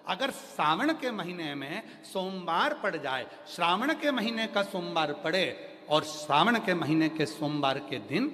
अगर सावन के महीने में सोमवार पड़ जाए, श्रावण के महीने का सोमवार पड़े और सावन के महीने के सोमवार के दिन,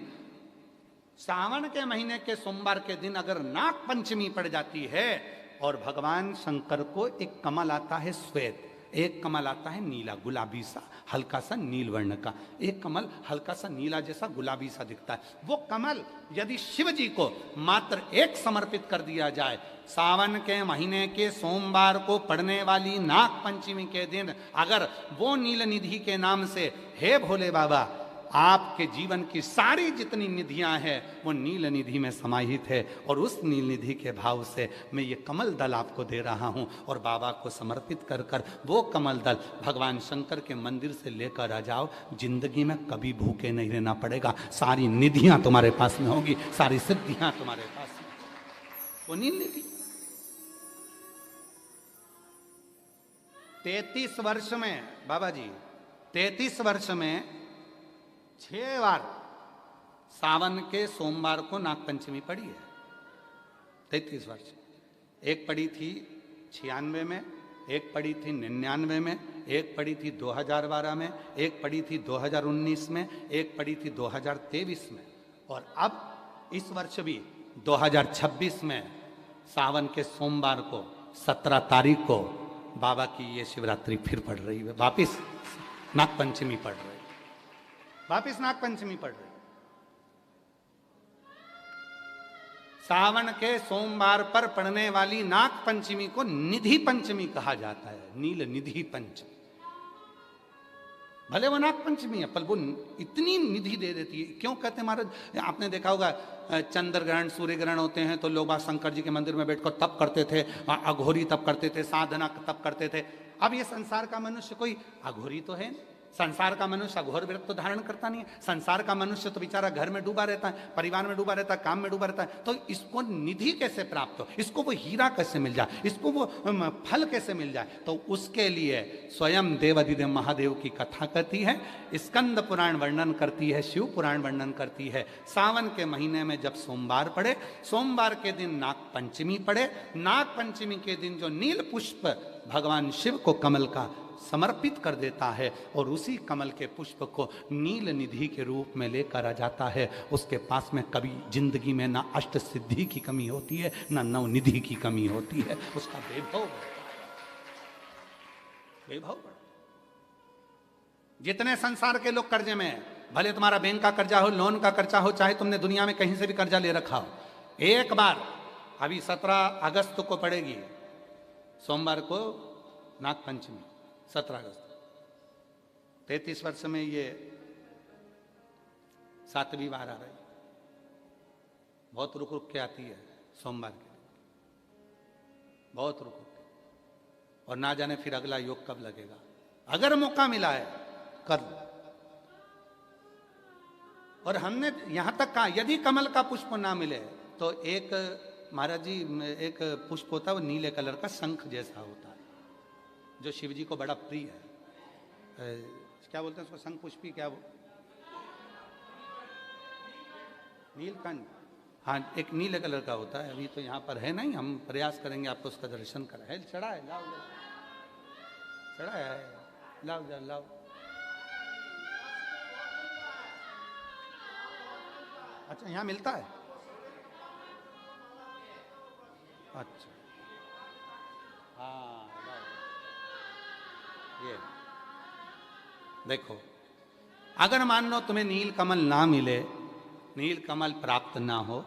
सावन के महीने के सोमवार के दिन अगर नाग पंचमी पड़ जाती है और भगवान शंकर को एक कमल आता है श्वेत, एक कमल आता है नीला गुलाबी सा, हल्का सा नील वर्ण का, एक कमल हल्का सा नीला जैसा गुलाबी सा दिखता है, वो कमल यदि शिव जी को मात्र एक समर्पित कर दिया जाए, सावन के महीने के सोमवार को पड़ने वाली नाग पंचमी के दिन अगर वो नील निधि के नाम से, हे भोले बाबा आपके जीवन की सारी जितनी निधियां हैं वो नील निधि में समाहित है, और उस नील निधि के भाव से मैं ये कमल दल आपको दे रहा हूं, और बाबा को समर्पित कर कर वो कमल दल भगवान शंकर के मंदिर से लेकर आ जाओ, जिंदगी में कभी भूखे नहीं रहना पड़ेगा, सारी निधियां तुम्हारे पास में होगी, सारी सिद्धियां तुम्हारे पास में, वो नील निधि। 33 वर्ष में बाबा जी, 33 वर्ष में 6 बार सावन के सोमवार को नागपंचमी पड़ी है। 33 वर्ष, एक पड़ी थी 96 में, एक पड़ी थी 99 में, एक पड़ी थी 2012 में, एक पड़ी थी 2019 में, एक पड़ी थी 2023 में, और अब इस वर्ष भी 2026 में सावन के सोमवार को 17 तारीख को बाबा की ये शिवरात्रि फिर पड़ रही है, वापिस नागपंचमी पड़ रही है, वापिस नागपंचमी पड़ रही। सावन के सोमवार पर पड़ने वाली नाग पंचमी को निधि पंचमी कहा जाता है, नील निधि पंचमी। भले वो नाग पंचमी है पर वो इतनी निधि दे देती है। क्यों कहते हैं महाराज, आपने देखा होगा चंद्र ग्रहण सूर्य ग्रहण होते हैं तो लोग शंकर जी के मंदिर में बैठकर तप करते थे, अघोरी तप करते थे, साधना तप करते थे। अब ये संसार का मनुष्य कोई अघोरी तो है नहीं, संसार का मनुष्य अघोर व्रत तो धारण करता नहीं है, संसार का मनुष्य तो बेचारा घर में डूबा रहता है, परिवार में डूबा रहता है, काम में डूबा रहता है, तो इसको निधि कैसे प्राप्त हो, इसको वो हीरा कैसे मिल जाए, इसको वो फल कैसे मिल जाए। तो उसके लिए स्वयं देवाधिदेव महादेव की कथा कहती है, स्कंद पुराण वर्णन करती है, शिव पुराण वर्णन करती है। सावन के महीने में जब सोमवार पड़े, सोमवार के दिन नाग पंचमी पड़े, नाग पंचमी के दिन जो नील पुष्प भगवान शिव को कमल का समर्पित कर देता है और उसी कमल के पुष्प को नील निधि के रूप में लेकर आ जाता है, उसके पास में कभी जिंदगी में ना अष्ट सिद्धि की कमी होती है, ना नव निधि की कमी होती है, उसका वैभव वैभव। जितने संसार के लोग कर्जे में, भले तुम्हारा बैंक का कर्जा हो, लोन का कर्जा हो, चाहे तुमने दुनिया में कहीं से भी कर्जा ले रखा हो, एक बार अभी 17 अगस्त को पड़ेगी, सोमवार को नाग पंचमी 17 अगस्त, 33 वर्ष में ये 7वीं बार आ रही, बहुत रुक रुक के आती है सोमवार के, बहुत रुक रुक के, और ना जाने फिर अगला योग कब लगेगा। अगर मौका मिला है कर लो। और हमने यहां तक कहा यदि कमल का पुष्प ना मिले तो एक महाराज जी एक पुष्प होता है, वो नीले कलर का शंख जैसा होता है जो शिव जी को बड़ा प्रिय है, क्या बोलते हैं उसको, शंख पुष्पी, क्या वो नीलकंठ, हाँ एक नीले कलर का होता है। अभी तो यहाँ पर है नहीं, हम प्रयास करेंगे आपको उसका दर्शन करें। है चढ़ा है, लाओ चढ़ा है, लाओ जा लाओ। अच्छा यहाँ मिलता है, अच्छा हाँ ये देखो, अगर मान लो तुम्हें नील कमल ना मिले, नील कमल प्राप्त ना हो,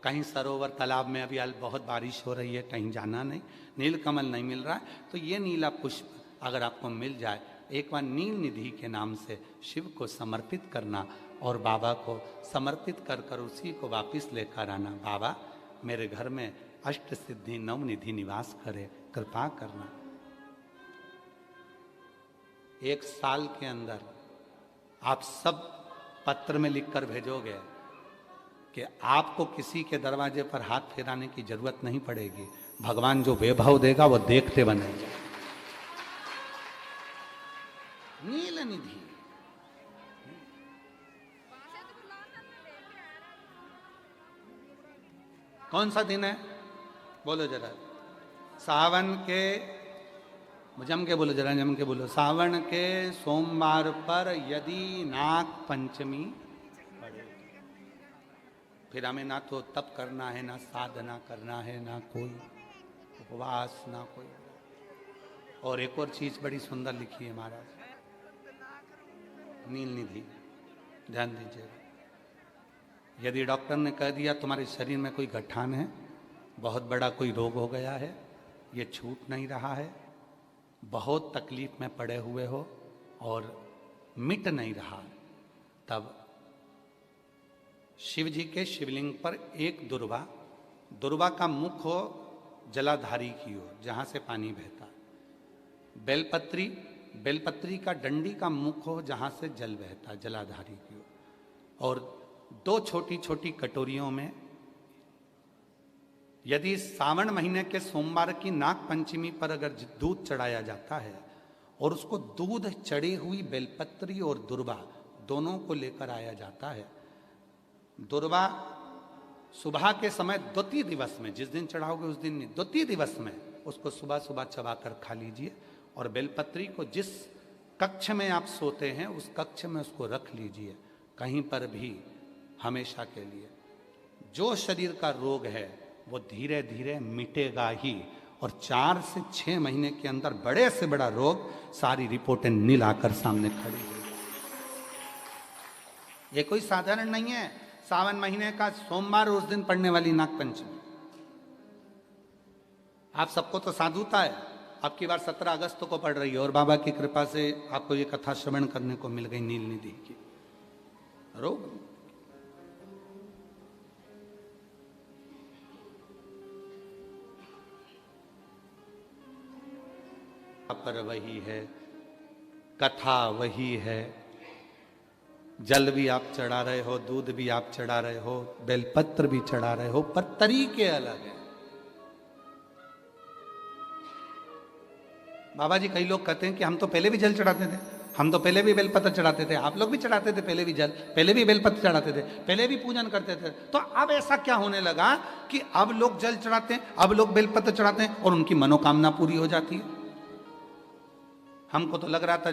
कहीं सरोवर तालाब में अभी बहुत बारिश हो रही है, कहीं जाना नहीं, नील कमल नहीं मिल रहा है, तो ये नीला पुष्प अगर आपको मिल जाए, एक बार नील निधि के नाम से शिव को समर्पित करना और बाबा को समर्पित कर कर उसी को वापस लेकर आना। बाबा मेरे घर में अष्ट सिद्धि नव निधि निवास करे, कृपा करना। 1 साल के अंदर आप सब पत्र में लिखकर भेजोगे कि आपको किसी के दरवाजे पर हाथ फेराने की जरूरत नहीं पड़ेगी, भगवान जो वैभव देगा वो देखते बनेंगे। नील निधि कौन सा दिन है बोलो जरा, सावन के, जम के बोलो जरा, जम के बोलो। सावन के सोमवार पर यदि नाग पंचमी पड़े, फिर हमें ना तो तप करना है, ना साधना करना है, ना कोई उपवास, ना कोई। और एक और चीज बड़ी सुंदर लिखी है महाराज, नील निधि, ध्यान दीजिएगा। यदि डॉक्टर ने कह दिया तुम्हारे शरीर में कोई गठान है, बहुत बड़ा कोई रोग हो गया है, ये छूट नहीं रहा है, बहुत तकलीफ में पड़े हुए हो और मिट नहीं रहा, तब शिव जी के शिवलिंग पर एक दुर्वा, दुर्वा का मुख हो जलाधारी की ओर जहां से पानी बहता, बेलपत्री, बेलपत्री का डंडी का मुख हो जहां से जल बहता जलाधारी की ओर, और दो छोटी छोटी कटोरियों में यदि सावन महीने के सोमवार की नाग पंचमी पर अगर दूध चढ़ाया जाता है और उसको दूध चढ़ी हुई बेलपत्री और दुर्वा दोनों को लेकर आया जाता है, दुर्वा सुबह के समय द्वितीय दिवस में, जिस दिन चढ़ाओगे उस दिन नहीं, द्वितीय दिवस में उसको सुबह सुबह चबाकर खा लीजिए, और बेलपत्री को जिस कक्ष में आप सोते हैं उस कक्ष में उसको रख लीजिए, कहीं पर भी, हमेशा के लिए। जो शरीर का रोग है वो धीरे धीरे मिटेगा ही, और 4 से 6 महीने के अंदर बड़े से बड़ा रोग सारी रिपोर्टें नील आकर सामने खड़ी हुई। ये कोई साधारण नहीं है। सावन महीने का सोमवार, उस दिन पड़ने वाली नाग पंचमी, आप सबको तो साधुता है, आपकी बार 17 अगस्त को पड़ रही है, और बाबा की कृपा से आपको ये कथा श्रवण करने को मिल गई नील निधि की। रोग पर वही है, कथा वही है, जल भी आप चढ़ा रहे हो, दूध भी आप चढ़ा रहे हो, बेलपत्र भी चढ़ा रहे हो, पर तरीके अलग हैं। बाबा जी, कई लोग कहते हैं कि हम तो पहले भी जल चढ़ाते थे, हम तो पहले भी बेलपत्र चढ़ाते थे, आप लोग भी चढ़ाते थे पहले भी जल, पहले भी बेलपत्र चढ़ाते थे, पहले भी पूजन करते थे, तो अब ऐसा क्या होने लगा कि अब लोग जल चढ़ाते हैं, अब लोग बेलपत्र चढ़ाते हैं और उनकी मनोकामना पूरी हो जाती है। हमको तो लग रहा था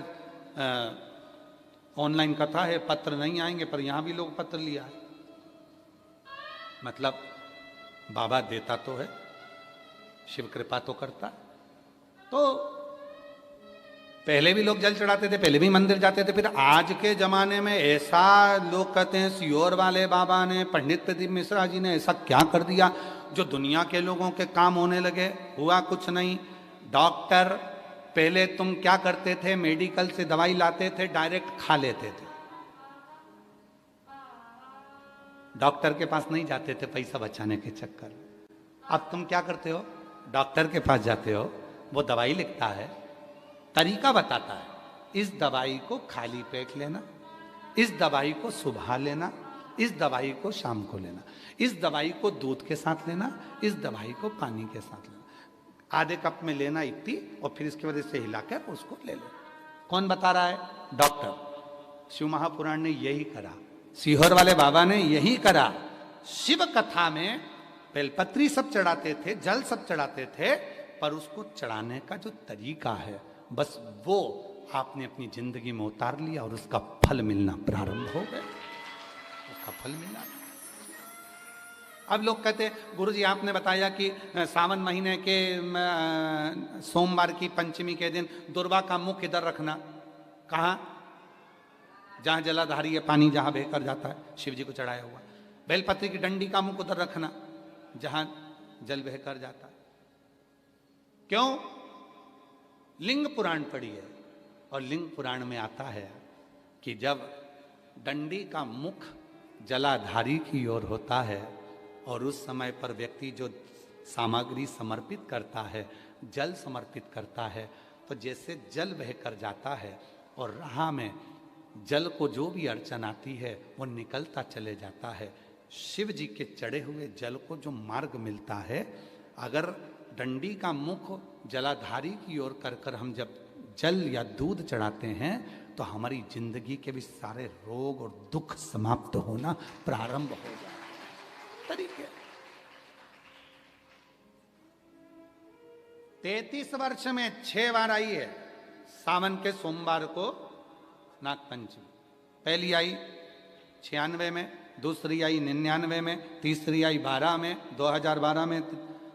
ऑनलाइन कथा है, पत्र नहीं आएंगे, पर यहां भी लोग पत्र लिया है। मतलब बाबा देता तो है, शिव कृपा तो करता। तो पहले भी लोग जल चढ़ाते थे, पहले भी मंदिर जाते थे, फिर आज के जमाने में ऐसा लोग कहते हैं सियोर वाले बाबा ने, पंडित प्रदीप मिश्रा जी ने ऐसा क्या कर दिया जो दुनिया के लोगों के काम होने लगे। हुआ कुछ नहीं। डॉक्टर, पहले तुम क्या करते थे, मेडिकल से दवाई लाते थे, डायरेक्ट खा लेते थे, डॉक्टर के पास नहीं जाते थे पैसा बचाने के चक्कर। अब तुम क्या करते हो, डॉक्टर के पास जाते हो, वो दवाई लिखता है, तरीका बताता है, इस दवाई को खाली पेट लेना, इस दवाई को सुबह लेना, इस दवाई को शाम को लेना, इस दवाई को दूध के साथ लेना, इस दवाई को पानी के साथ लेना, आधे कप में लेना इतनी, और फिर इसके वजह से हिलाकर उसको ले लो। कौन बता रहा है? डॉक्टर। शिव महापुराण ने यही करा, सीहोर वाले बाबा ने यही करा। शिव कथा में बेलपत्री सब चढ़ाते थे, जल सब चढ़ाते थे, पर उसको चढ़ाने का जो तरीका है, बस वो आपने अपनी जिंदगी में उतार लिया और उसका फल मिलना प्रारंभ हो गया, उसका फल मिलना। अब लोग कहते हैं गुरु जी आपने बताया कि सावन महीने के सोमवार की पंचमी के दिन दुर्वा का मुख इधर रखना, कहाँ? जहाँ जलाधारी है, पानी जहाँ बहकर जाता है, शिव जी को चढ़ाया हुआ। बेलपत्री की डंडी का मुख उधर रखना जहाँ जल बहकर जाता है। क्यों? लिंग पुराण पढ़ी है, और लिंग पुराण में आता है कि जब डंडी का मुख जलाधारी की ओर होता है और उस समय पर व्यक्ति जो सामग्री समर्पित करता है, जल समर्पित करता है, तो जैसे जल बहकर जाता है और राह में जल को जो भी अड़चन आती है वो निकलता चले जाता है। शिव जी के चढ़े हुए जल को जो मार्ग मिलता है, अगर डंडी का मुख जलाधारी की ओर कर कर हम जब जल या दूध चढ़ाते हैं तो हमारी जिंदगी के भी सारे रोग और दुख समाप्त होना प्रारंभ हो जाए। तरीके 33 वर्ष में 6 बार आई है सावन के सोमवार को नागपंचमी। पहली आई 96 में, दूसरी आई 99 में, तीसरी आई 12 में, 2012 में,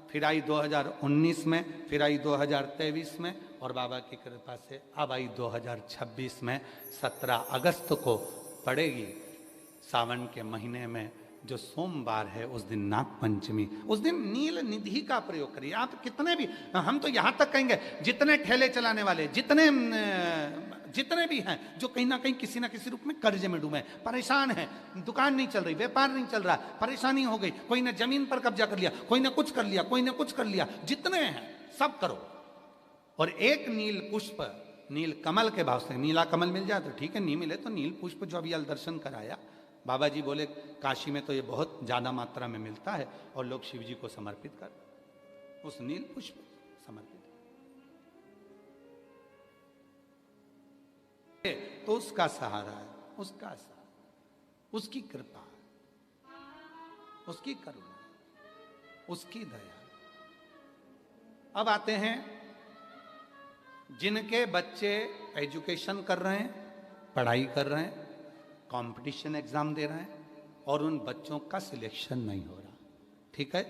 फिर आई 2019 में, फिर आई 2023 में, और बाबा की कृपा से अब आई 2026 में। 17 अगस्त को पड़ेगी सावन के महीने में जो सोमवार है, उस दिन नागपंचमी। उस दिन नील निधि का प्रयोग करिए। आप कितने भी, हम तो यहां तक कहेंगे जितने ठेले चलाने वाले, जितने भी हैं जो कहीं ना कहीं किसी ना किसी रूप में कर्ज में डूबे, परेशान हैं, दुकान नहीं चल रही, व्यापार नहीं चल रहा, परेशानी हो गई, कोई ने जमीन पर कब्जा कर लिया, कोई ने कुछ कर लिया, कोई ने कुछ कर लिया, जितने हैं सब करो। और एक नील पुष्प, नील कमल के भाव से, नीला कमल मिल जाए तो ठीक है, नहीं मिले तो नील पुष्प जो अभी दर्शन कराया बाबा जी बोले काशी में तो ये बहुत ज्यादा मात्रा में मिलता है और लोग शिव जी को समर्पित कर, उस नील पुष्प समर्पित, तो उसका सहारा है, उसका सहारा, उसकी कृपा, उसकी करुणा, उसकी दया। अब आते हैं जिनके बच्चे एजुकेशन कर रहे हैं, पढ़ाई कर रहे हैं, कंपटीशन एग्जाम दे रहे हैं और उन बच्चों का सिलेक्शन नहीं हो रहा, ठीक है,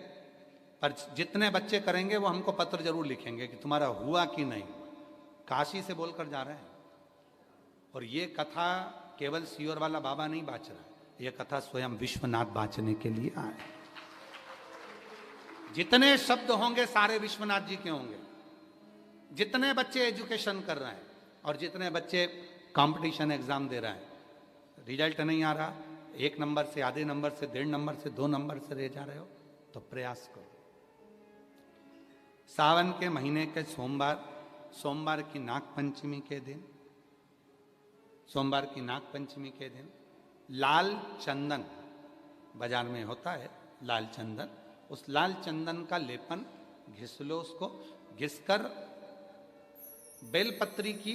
पर जितने बच्चे करेंगे वो हमको पत्र जरूर लिखेंगे कि तुम्हारा हुआ कि नहीं। काशी से बोलकर जा रहे हैं। और ये कथा केवल सियोर वाला बाबा नहीं बाँच रहा है, ये कथा स्वयं विश्वनाथ बाँचने के लिए आए। जितने शब्द होंगे सारे विश्वनाथ जी के होंगे। जितने बच्चे एजुकेशन कर रहे हैं और जितने बच्चे कंपटीशन एग्जाम दे रहे हैं, रिजल्ट नहीं आ रहा, 1 नंबर से, आधे नंबर से, 1.5 नंबर से, 2 नंबर से रह जा रहे हो, तो प्रयास करो। सावन के महीने के सोमवार की नागपंचमी के दिन, सोमवार की नागपंचमी के दिन लाल चंदन बाजार में होता है, लाल चंदन, उस लाल चंदन का लेपन घिस लो, उसको घिसकर बेलपत्री की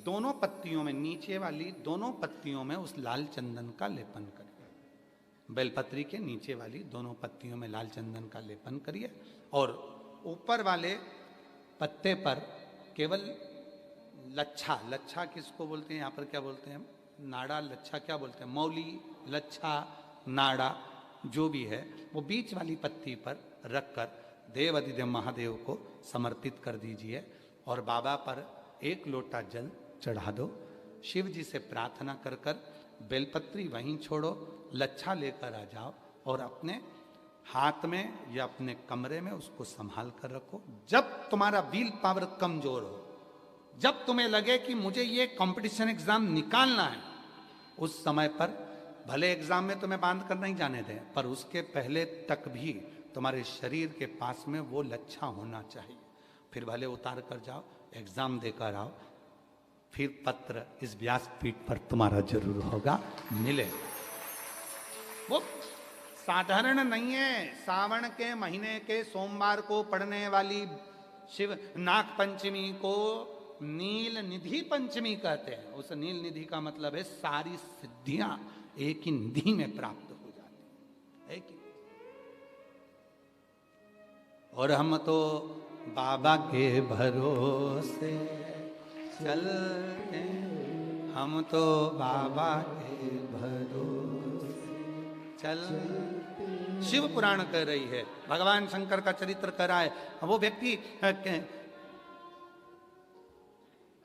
दोनों पत्तियों में, नीचे वाली दोनों पत्तियों में उस लाल चंदन का लेपन करिए। बेलपत्री के नीचे वाली दोनों पत्तियों में लाल चंदन का लेपन करिए और ऊपर वाले पत्ते पर केवल लच्छा, लच्छा किसको बोलते हैं यहाँ पर, क्या बोलते हैं, नाड़ा, लच्छा क्या बोलते हैं, मौली, लच्छा, नाड़ा जो भी है, वो बीच वाली पत्ती पर रखकर देव अधिदेव महादेव को समर्पित कर दीजिए और बाबा पर 1 लोटा जल चढ़ा दो। शिव जी से प्रार्थना कर कर बेलपत्री वहीं छोड़ो, लच्छा लेकर आ जाओ और अपने हाथ में या अपने कमरे में उसको संभाल कर रखो। जब तुम्हारा विल पावर कमजोर हो, जब तुम्हें लगे कि मुझे ये कंपटीशन एग्जाम निकालना है, उस समय पर भले एग्जाम में तुम्हें बांध कर नहीं जाने दें, पर उसके पहले तक भी तुम्हारे शरीर के पास में वो लच्छा होना चाहिए। फिर भले उतार कर जाओ, एग्जाम देकर आओ, फिर पत्र इस व्यासपीठ पर तुम्हारा जरूर होगा, मिले। वो साधारण नहीं है। सावन के महीने के सोमवार को पड़ने वाली शिव नागपंचमी को नील निधि पंचमी कहते हैं। उस नील निधि का मतलब है सारी सिद्धियां एक ही निधि में प्राप्त हो जाती है, एक ही। और हम तो बाबा के भरोसे चलते, हम तो बाबा के भरोसे चल। शिव पुराण कह रही है, भगवान शंकर का चरित्र कह रहा है। वो व्यक्ति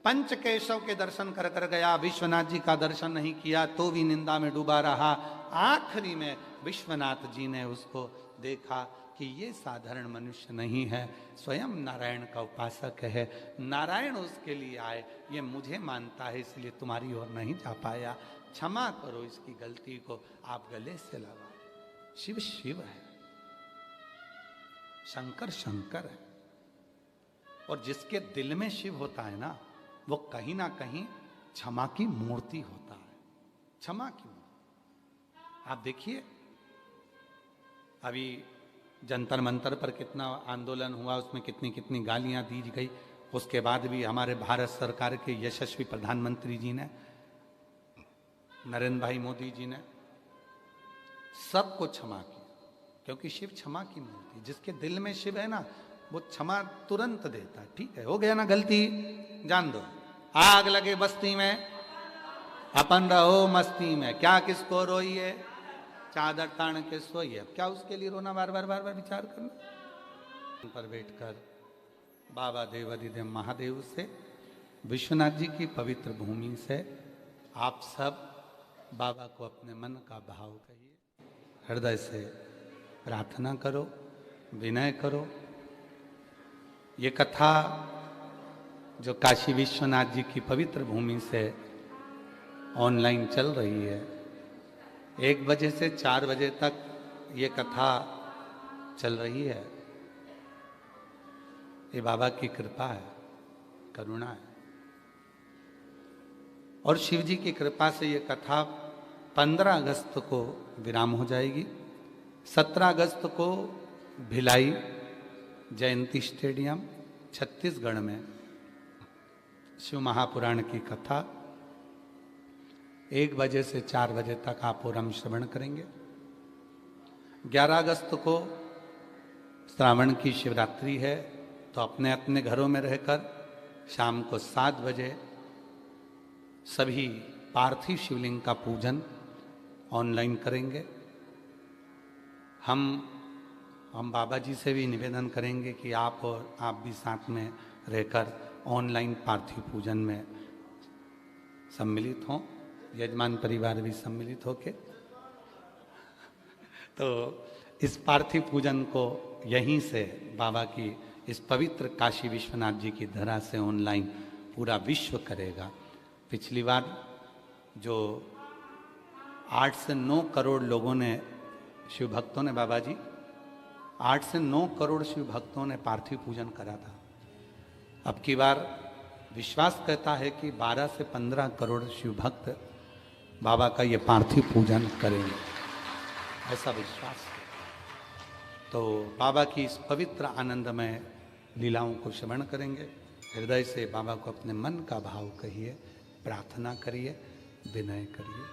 पंच केशव के दर्शन कर कर गया, विश्वनाथ जी का दर्शन नहीं किया तो भी निंदा में डूबा रहा। आखिरी में विश्वनाथ जी ने उसको देखा कि ये साधारण मनुष्य नहीं है, स्वयं नारायण का उपासक है, नारायण उसके लिए आए, ये मुझे मानता है इसलिए तुम्हारी ओर नहीं जा पाया, क्षमा करो इसकी गलती को। आप गले से लगा। शिव शिव है, शंकर शंकर है, और जिसके दिल में शिव होता है ना, वो कहीं ना कहीं क्षमा की मूर्ति होता है, क्षमा की मूर्ति। आप देखिए अभी जंतर मंतर पर कितना आंदोलन हुआ, उसमें कितनी कितनी गालियां दी गई। उसके बाद भी हमारे भारत सरकार के यशस्वी प्रधानमंत्री जी ने, नरेंद्र भाई मोदी जी ने सबको क्षमा की, क्योंकि शिव क्षमा की मूर्ति। जिसके दिल में शिव है ना, वो क्षमा तुरंत देता है। ठीक है, हो गया ना गलती, जान दो। आग लगे बस्ती में, अपन रहो मस्ती में, क्या किसको रोइए, चादर तान के सोइए। क्या उसके लिए रोना, बार बार बार बार विचार करना। पर बैठकर बाबा देवाधिदेव महादेव से, विश्वनाथ जी की पवित्र भूमि से आप सब बाबा को अपने मन का भाव कहिए, हृदय से प्रार्थना करो, विनय करो। ये कथा जो काशी विश्वनाथ जी की पवित्र भूमि से ऑनलाइन चल रही है, 1 बजे से 4 बजे तक ये कथा चल रही है। ये बाबा की कृपा है, करुणा है। और शिव जी की कृपा से ये कथा 15 अगस्त को विराम हो जाएगी। 17 अगस्त को भिलाई जयंती स्टेडियम छत्तीसगढ़ में शिव महापुराण की कथा 1 बजे से 4 बजे तक आप पूरम श्रवण करेंगे। 11 अगस्त को श्रावण की शिवरात्रि है, तो अपने अपने घरों में रहकर शाम को 7 बजे सभी पार्थिव शिवलिंग का पूजन ऑनलाइन करेंगे। हम बाबा जी से भी निवेदन करेंगे कि आप भी साथ में रहकर ऑनलाइन पार्थिव पूजन में सम्मिलित हों, यजमान परिवार भी सम्मिलित होके। तो इस पार्थिव पूजन को यहीं से बाबा की इस पवित्र काशी विश्वनाथ जी की धरा से ऑनलाइन पूरा विश्व करेगा। पिछली बार जो 8 से 9 करोड़ लोगों ने, शिव भक्तों ने, बाबा जी 8 से 9 करोड़ शिव भक्तों ने पार्थिव पूजन करा था। अब की बार विश्वास कहता है कि 12 से 15 करोड़ शिव भक्त बाबा का ये पार्थिव पूजन करेंगे, ऐसा विश्वास है। तो बाबा की इस पवित्र आनंदमय लीलाओं को श्रवण करेंगे। हृदय से बाबा को अपने मन का भाव कहिए, प्रार्थना करिए, विनय करिए।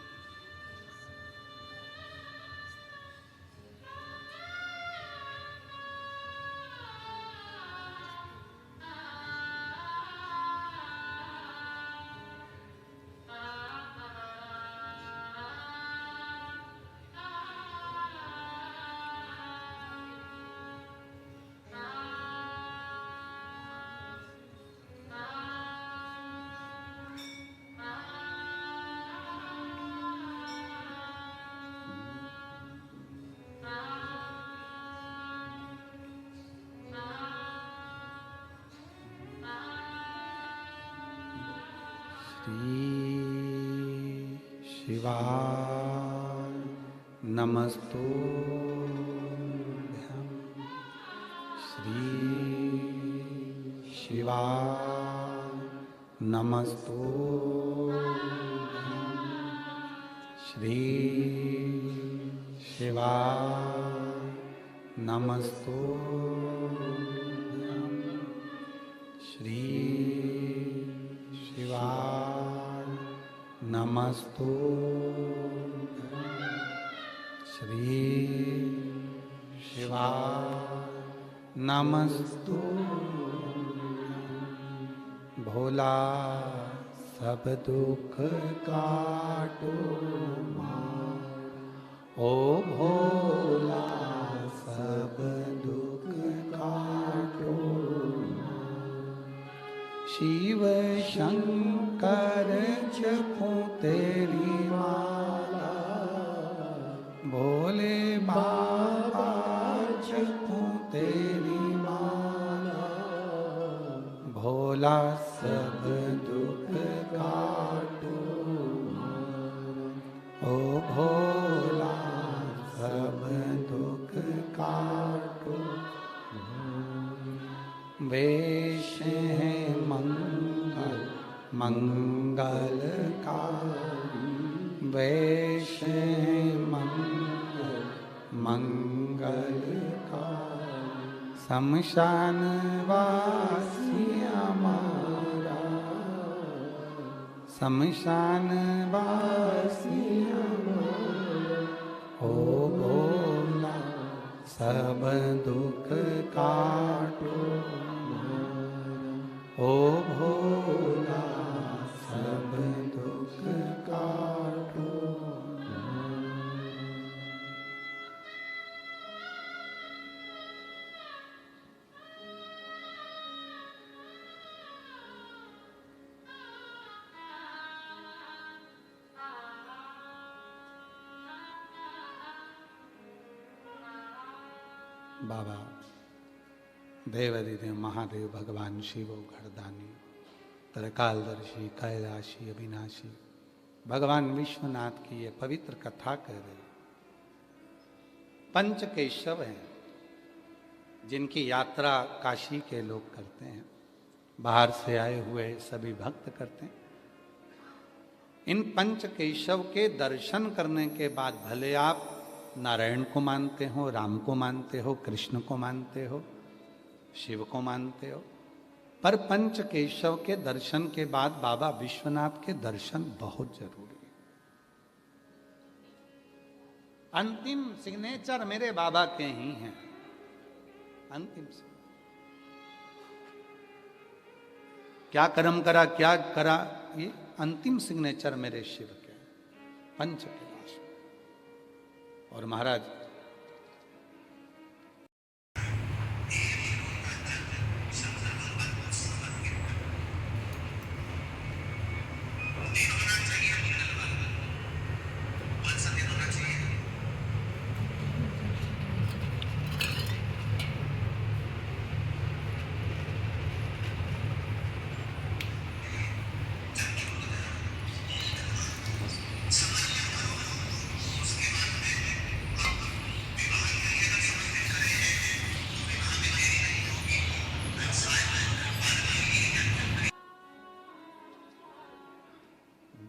शिवाय नमस्तुभ्यं। श्री शिवाय नमस्तुभ्यं। श्री शिवाय नमस्तुभ्यं। श्री शिवाय नमस्तुभ्यं। श्री शिवाय नमस्तुभ्यं। भोला सब दुख काटो मार, ओ भोला सब दुख काटो मार। शिव शंकर जपो तेरी माला, भोले बाबा जपो तेरी माला। भोला सब दुख काटो मार, ओ भोला सब दुख काटो मार। वेश है मंगल मंगलकारी, वेश है मंगल मंगलकारी। शमशान वासी हमारा, शमशान वासी हमारा। ओ भोला सब दुख काटो ओ भोला सब दुख काटो। बाबा देवादिदेव महादेव भगवान शिव घरदानी त्रिकालदर्शी कैलाशी अविनाशी भगवान विश्वनाथ की ये पवित्र कथा कह रहे। पंच केशव हैं जिनकी यात्रा काशी के लोग करते हैं, बाहर से आए हुए सभी भक्त करते हैं। इन पंच केशव के दर्शन करने के बाद भले आप नारायण को मानते हो, राम को मानते हो, कृष्ण को मानते हो, शिव को मानते हो, पर पंच केशव के दर्शन के बाद बाबा विश्वनाथ के दर्शन बहुत जरूरी है। अंतिम सिग्नेचर मेरे बाबा के ही हैं, अंतिम से क्या कर्म करा क्या करा, ये अंतिम सिग्नेचर मेरे शिव के पंच के। और महाराज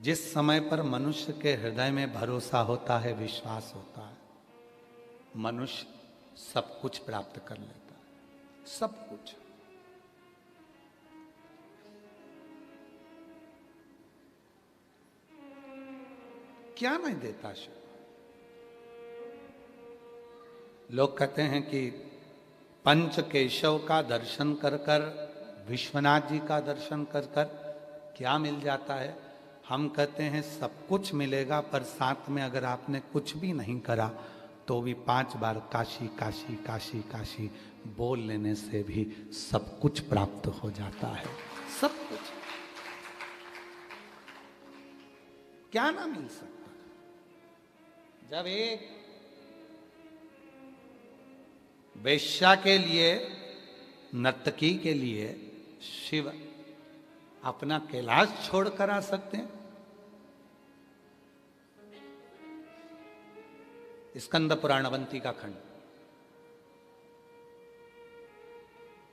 जिस समय पर मनुष्य के हृदय में भरोसा होता है, विश्वास होता है, मनुष्य सब कुछ प्राप्त कर लेता है, सब कुछ। क्या नहीं देता शिव? लोग कहते हैं कि पंच केशव का दर्शन कर कर, विश्वनाथ जी का दर्शन कर कर क्या मिल जाता है? हम कहते हैं सब कुछ मिलेगा, पर साथ में अगर आपने कुछ भी नहीं करा तो भी 5 बार काशी काशी काशी काशी बोल लेने से भी सब कुछ प्राप्त हो जाता है, सब कुछ। क्या ना मिल सकता? जब एक वेश्या के लिए, नर्तकी के लिए शिव अपना कैलाश छोड़कर आ सकते हैं। स्कंद पुराण अवंती का खंड,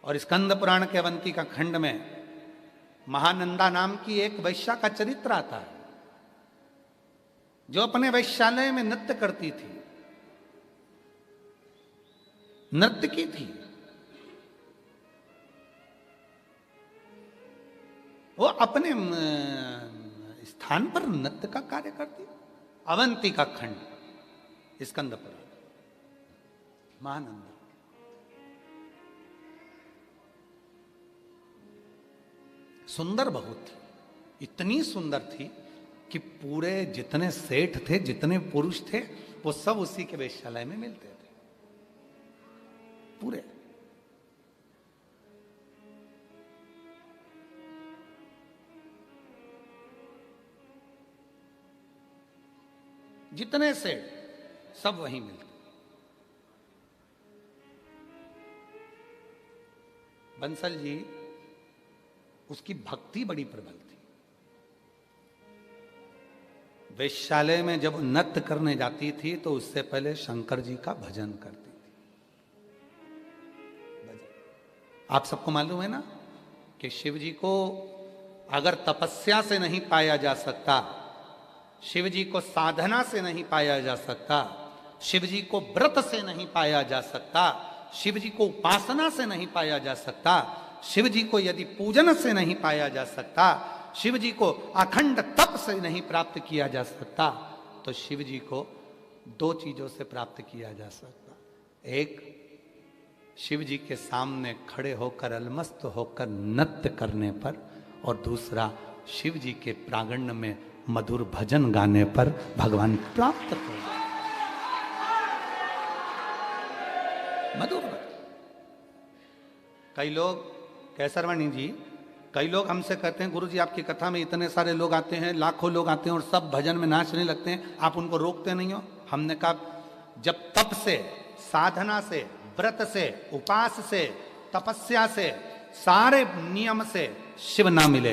और स्कंद पुराण के अवंती का खंड में महानंदा नाम की एक वैश्या का चरित्र आता है, जो अपने वैश्यालय में नृत्य करती थी, नर्तकी थी। वो अपने स्थान पर नृत्य का कार्य करती। अवंती का खंड, स्कंद पुराण, महानंदा। सुंदर बहुत थी, इतनी सुंदर थी कि पूरे जितने सेठ थे, जितने पुरुष थे, वो सब उसी के वेश्यालय में मिलते थे, पूरे। जितने सेठ सब वहीं मिलते। बंसल जी, उसकी भक्ति बड़ी प्रबल थी। वेश्यालय में जब नृत्य करने जाती थी तो उससे पहले शंकर जी का भजन करती थी। आप सबको मालूम है ना कि शिव जी को अगर तपस्या से नहीं पाया जा सकता, शिव जी को साधना से नहीं पाया जा सकता, शिव जी को व्रत से नहीं पाया जा सकता, शिव जी को उपासना से नहीं पाया जा सकता, शिव जी को यदि पूजन से नहीं पाया जा सकता, शिव जी को अखंड तप से नहीं प्राप्त किया जा सकता, तो शिव जी को 2 चीजों से प्राप्त किया जा सकता। एक शिव जी के सामने खड़े होकर अलमस्त होकर नृत्य करने पर, और दूसरा शिव जी के प्रांगण में मधुर भजन गाने पर भगवान प्राप्त हो जाए। मधुर भजन। कई लोग, कैसरवाणी जी, कई लोग हमसे कहते हैं गुरु जी आपकी कथा में इतने सारे लोग आते हैं, लाखों लोग आते हैं और सब भजन में नाचने लगते हैं, आप उनको रोकते नहीं हो। हमने कहा जब तप से, साधना से, व्रत से, उपास से, तपस्या से, सारे नियम से शिव ना मिले,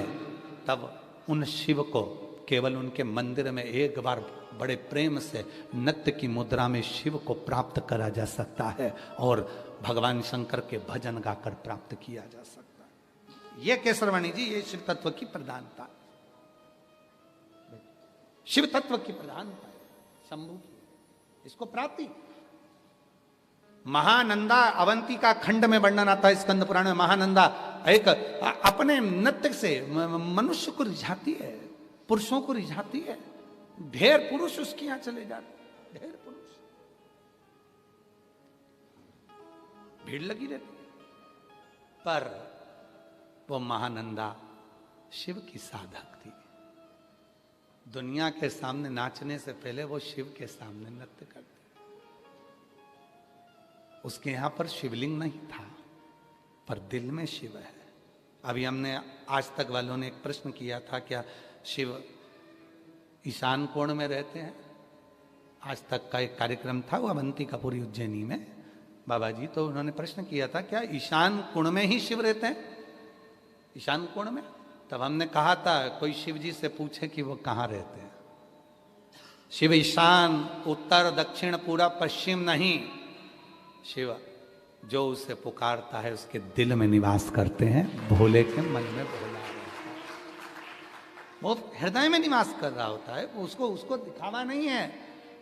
तब उन शिव को केवल उनके मंदिर में एक बार बड़े प्रेम से नृत्य की मुद्रा में शिव को प्राप्त करा जा सकता है और भगवान शंकर के भजन गाकर प्राप्त किया जा सकता है। यह केसरवाणी जी, ये शिव तत्व की प्रधानता, शिव तत्व की प्रधानता है, शंभु की, इसको प्राप्ति। महानंदा अवंतिका खंड में वर्णन आता है स्कंद पुराण में। महानंदा एक अपने नृत्य से मनुष्य को रिझाती है, पुरुषों को रिझाती है। ढेर पुरुष उसके यहां चले जाते, ढेर पुरुष, भीड़ लगी रहती है। पर वो महानंदा शिव की साधक थी। दुनिया के सामने नाचने से पहले वो शिव के सामने नृत्य करती। उसके यहां पर शिवलिंग नहीं था, पर दिल में शिव है। अभी हमने आज तक वालों ने एक प्रश्न किया था, क्या शिव ईशान कोण में रहते हैं? आज तक का एक कार्यक्रम था वो अवंतिकापुरी उज्जैनी में, बाबा जी, तो उन्होंने प्रश्न किया था क्या ईशान कोण में ही शिव रहते हैं, ईशान कोण में? तब हमने कहा था कोई शिव जी से पूछे कि वो कहाँ रहते हैं। शिव ईशान, उत्तर, दक्षिण, पूरब, पश्चिम नहीं। शिव जो उसे पुकारता है उसके दिल में निवास करते हैं। भोले के मन में भोला रहता है, वो हृदय में निवास कर रहा होता है। वो उसको दिखावा नहीं है,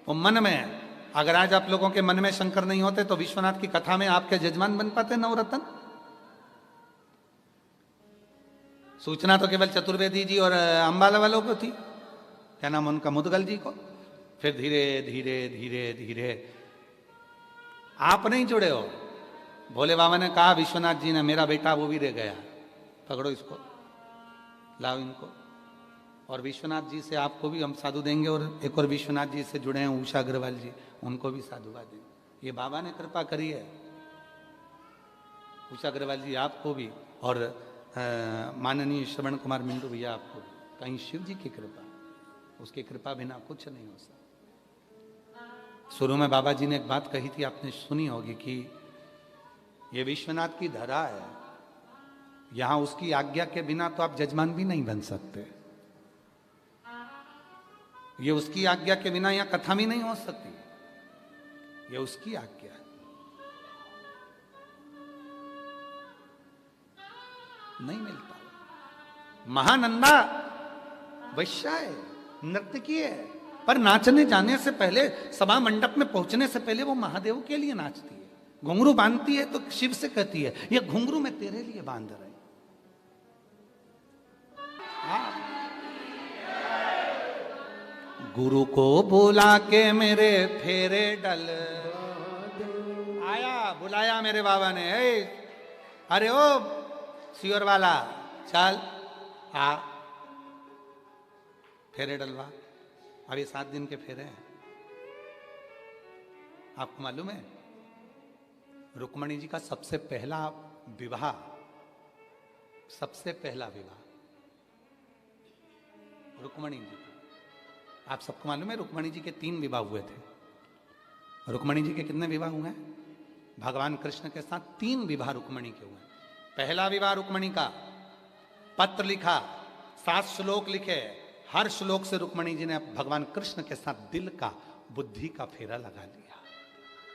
वो मन में। अगर आज आप लोगों के मन में शंकर नहीं होते तो विश्वनाथ की कथा में आपके जजमान बन पाते नवरत्न? सूचना तो केवल चतुर्वेदी जी और अंबाला वालों को थी, क्या नाम उनका, मुदगल जी को। फिर धीरे धीरे धीरे धीरे आप नहीं जुड़े हो। भोले बाबा ने कहा विश्वनाथ जी ने, मेरा बेटा वो भी रह गया, पकड़ो इसको, लाओ इनको। और विश्वनाथ जी से आपको भी हम साधु देंगे, और एक और विश्वनाथ जी से जुड़े हैं उषा अग्रवाल जी, उनको भी साधुवाद देंगे। ये बाबा ने कृपा करी है। उषा अग्रवाल जी आपको भी, और माननीय श्रवण कुमार मिंटू भैया आपको भी। कहीं शिव जी की कृपा, उसकी कृपा बिना कुछ नहीं हो सकता। शुरू में बाबा जी ने एक बात कही थी, आपने सुनी होगी, कि ये विश्वनाथ की धरा है, यहां उसकी आज्ञा के बिना तो आप जजमान भी नहीं बन सकते। ये उसकी आज्ञा के बिना यहां कथा भी नहीं हो सकती, ये उसकी आज्ञा है। नहीं मिलता। महानंदा वैश्या है, नर्तकी है, पर नाचने जाने से पहले, सभा मंडप में पहुंचने से पहले वो महादेव के लिए नाचती है। घुंघरू बांधती है तो शिव से कहती है ये घुंघरू मैं तेरे लिए बांध रही। गुरु को बुला के मेरे फेरे डल आया, बुलाया मेरे बाबा ने, अरे ओ सियोर वाला चल आ, फेरे डलवा। अब ये 7 दिन के फेरे हैं। आपको मालूम है रुक्मणी जी का सबसे पहला विवाह, सबसे पहला विवाह रुक्मणी जी का, आप सबको मालूम है रुक्मणी जी के 3 विवाह हुए थे। रुक्मणी जी के कितने विवाह हुए हैं? भगवान कृष्ण के साथ 3 विवाह रुक्मणी के हुए। पहला विवाह रुक्मणी का, पत्र लिखा, 7 श्लोक लिखे, हर श्लोक से रुक्मणी जी ने भगवान कृष्ण के साथ दिल का, बुद्धि का फेरा लगा लिया।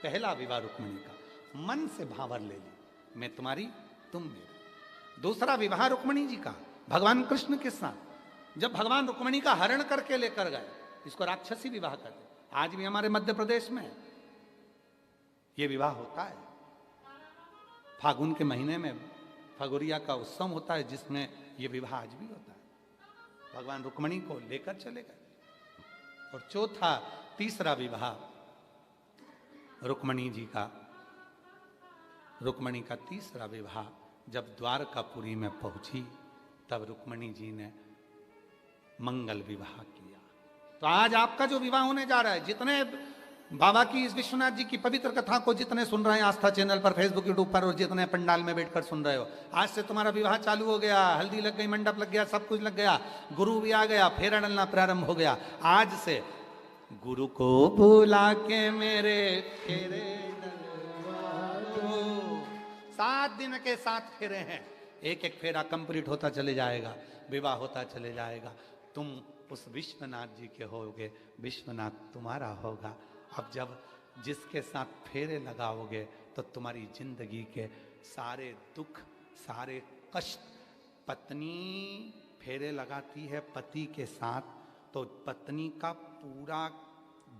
पहला विवाह रुक्मणी का, मन से भावर ले ली, मैं तुम्हारी तुम मेरे। दूसरा विवाह रुक्मणी जी का भगवान कृष्ण के साथ, जब भगवान रुक्मणी का हरण करके लेकर गए, इसको राक्षसी विवाह कहते हैं। आज भी हमारे मध्य प्रदेश में यह विवाह होता है। फागुन के महीने में फगुरिया का उत्सव होता है, जिसमें यह विवाह आज भी होता है। भगवान रुक्मणी को लेकर चले गए। और तीसरा विवाह रुक्मणी जी का रुक्मणी का तीसरा विवाह जब द्वारकापुरी में पहुंची तब रुक्मणी जी ने मंगल विवाह किया। तो आज आपका जो विवाह होने जा रहा है, जितने बाबा की इस विश्वनाथ जी की पवित्र कथा को जितने सुन रहे हैं आस्था चैनल पर, फेसबुक, यूट्यूब पर, और जितने पंडाल में बैठकर सुन रहे हो, आज से तुम्हारा विवाह चालू हो गया। हल्दी लग गई, मंडप लग गया, सब कुछ लग गया, गुरु भी आ गया, फेरा डलना प्रारंभ हो गया। आज से गुरु को बुला के मेरे फेरे डलवाओ। 7 दिन के 7 फेरे हैं, एक एक फेरा कंप्लीट होता चले जाएगा, विवाह होता चले जाएगा। तुम उस विश्वनाथ जी के होगे, विश्वनाथ तुम्हारा होगा। अब जब जिसके साथ फेरे लगाओगे तो तुम्हारी जिंदगी के सारे दुख, सारे कष्ट, पत्नी फेरे लगाती है पति के साथ तो पत्नी का पूरा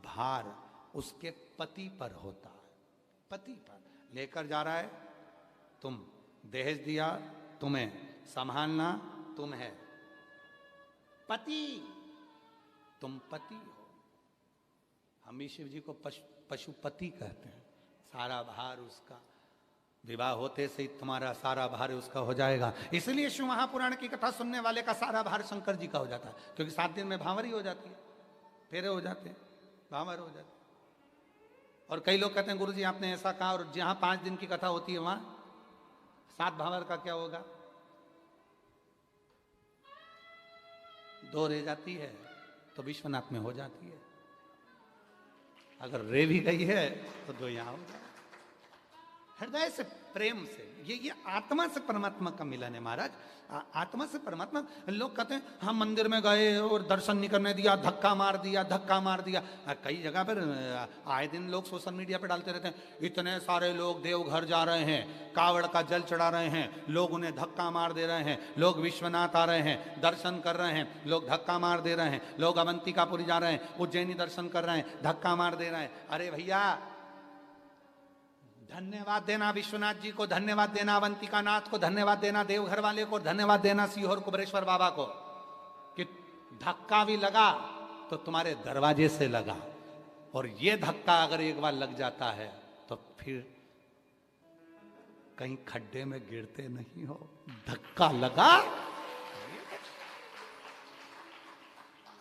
भार उसके पति पर होता है, पति पर लेकर जा रहा है। तुम दहेज दिया, तुम्हें संभालना, तुम है पति, तुम पति हो। हम भी शिव जी को पशुपति कहते हैं। सारा भार उसका, विवाह होते से ही तुम्हारा सारा भार उसका हो जाएगा। इसलिए शिव महापुराण की कथा सुनने वाले का सारा भार शंकर जी का हो जाता है, क्योंकि 7 दिन में भावर ही हो जाती है, फेरे हो जाते हैं, भावर हो जाते हैं। और कई लोग कहते हैं गुरु जी आपने ऐसा कहा, और जहां 5 दिन की कथा होती है वहां 7 भावर का क्या होगा? 2 रह जाती है तो विश्वनाथ में हो जाती है। अगर रे भी गई है तो 2 यहां हो जाए। हृदय से, प्रेम से, ये आत्मा से परमात्मा का मिलन है महाराज, आत्मा से परमात्मा। लोग कहते हैं हम मंदिर में गए और दर्शन नहीं करने दिया, धक्का मार दिया, धक्का मार दिया। कई जगह पर आए दिन लोग सोशल मीडिया पर डालते रहते हैं, इतने सारे लोग देवघर जा रहे हैं, कावड़ का जल चढ़ा रहे हैं, लोग उन्हें धक्का मार दे रहे हैं, लोग विश्वनाथ आ रहे हैं, दर्शन कर रहे हैं, लोग धक्का मार दे रहे हैं, लोग अवंतिकापुरी जा रहे हैं, उज्जैनी दर्शन कर रहे हैं, धक्का मार दे रहे हैं। अरे भैया, धन्यवाद देना विश्वनाथ जी को, धन्यवाद देना अवंतिका नाथ को, धन्यवाद देना देवघर वाले को, धन्यवाद देना सीहोर कुबरेश्वर बाबा को कि धक्का भी लगा तो तुम्हारे दरवाजे से लगा। और ये धक्का अगर एक बार लग जाता है तो फिर कहीं खड्डे में गिरते नहीं हो। धक्का लगा,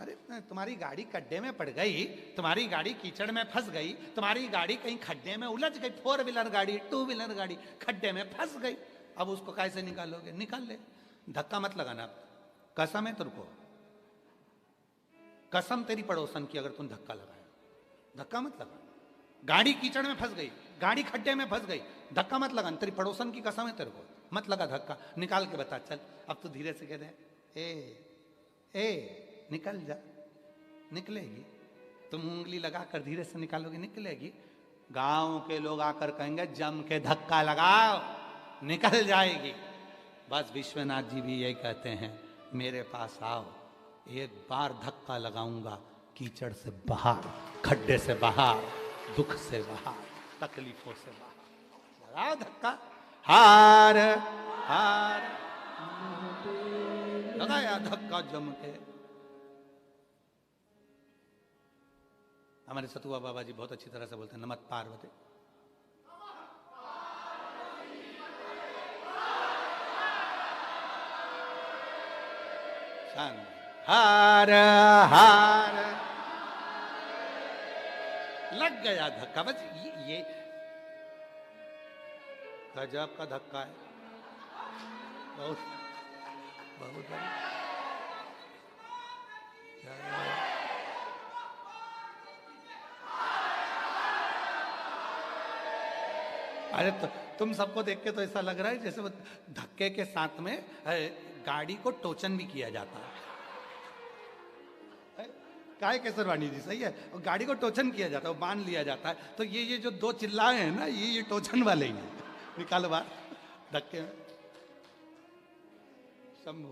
अरे तुम्हारी गाड़ी खड्डे में पड़ गई, तुम्हारी गाड़ी कीचड़ में फंस गई, तुम्हारी गाड़ी कहीं खड्डे में उलझ गई, 4 व्हीलर गाड़ी, 2 व्हीलर गाड़ी खड्डे में फंस गई, अब उसको कैसे निकालोगे? निकाल ले, धक्का मत लगाना। कसम है तुमको, कसम तेरी पड़ोसन की, अगर तुम धक्का लगाया, धक्का मत लगा। गाड़ी कीचड़ में फंस गई, गाड़ी खड्डे में फंस गई, धक्का मत लगा। तेरी पड़ोसन की कसम है तेरे को, मत लगा धक्का। निकाल के बता, चल अब तू धीरे से कह दे, ए निकल जा, निकलेगी। तुम उंगली लगाकर धीरे से निकालोगे, निकलेगी। गांव के लोग आकर कहेंगे जम के धक्का लगाओ, निकल जाएगी। बस विश्वनाथ जी भी यही कहते हैं, मेरे पास आओ, एक बार धक्का लगाऊंगा, कीचड़ से बाहर, खड्डे से बाहर, दुख से बाहर, तकलीफों से बाहर। लगाओ धक्का। हार हार लगाया धक्का जम के। हमारे सतुआ बाबा जी बहुत अच्छी तरह से बोलते हैं, नमः पार्वती। हार हार लग गया धक्का। बस ये गजब का धक्का है, बहुत बहुत। अरे तो तुम सबको देख के तो ऐसा लग रहा है जैसे वो धक्के के साथ में गाड़ी को टोचन भी किया जाता है। काय केसरवाणी जी, सही है। और गाड़ी को टोचन किया जाता है, वो बांध लिया जाता है। तो ये जो 2 चिल्लाए हैं ना, ये टोचन वाले ही हैं। निकालो बाहर धक्के में। शंभू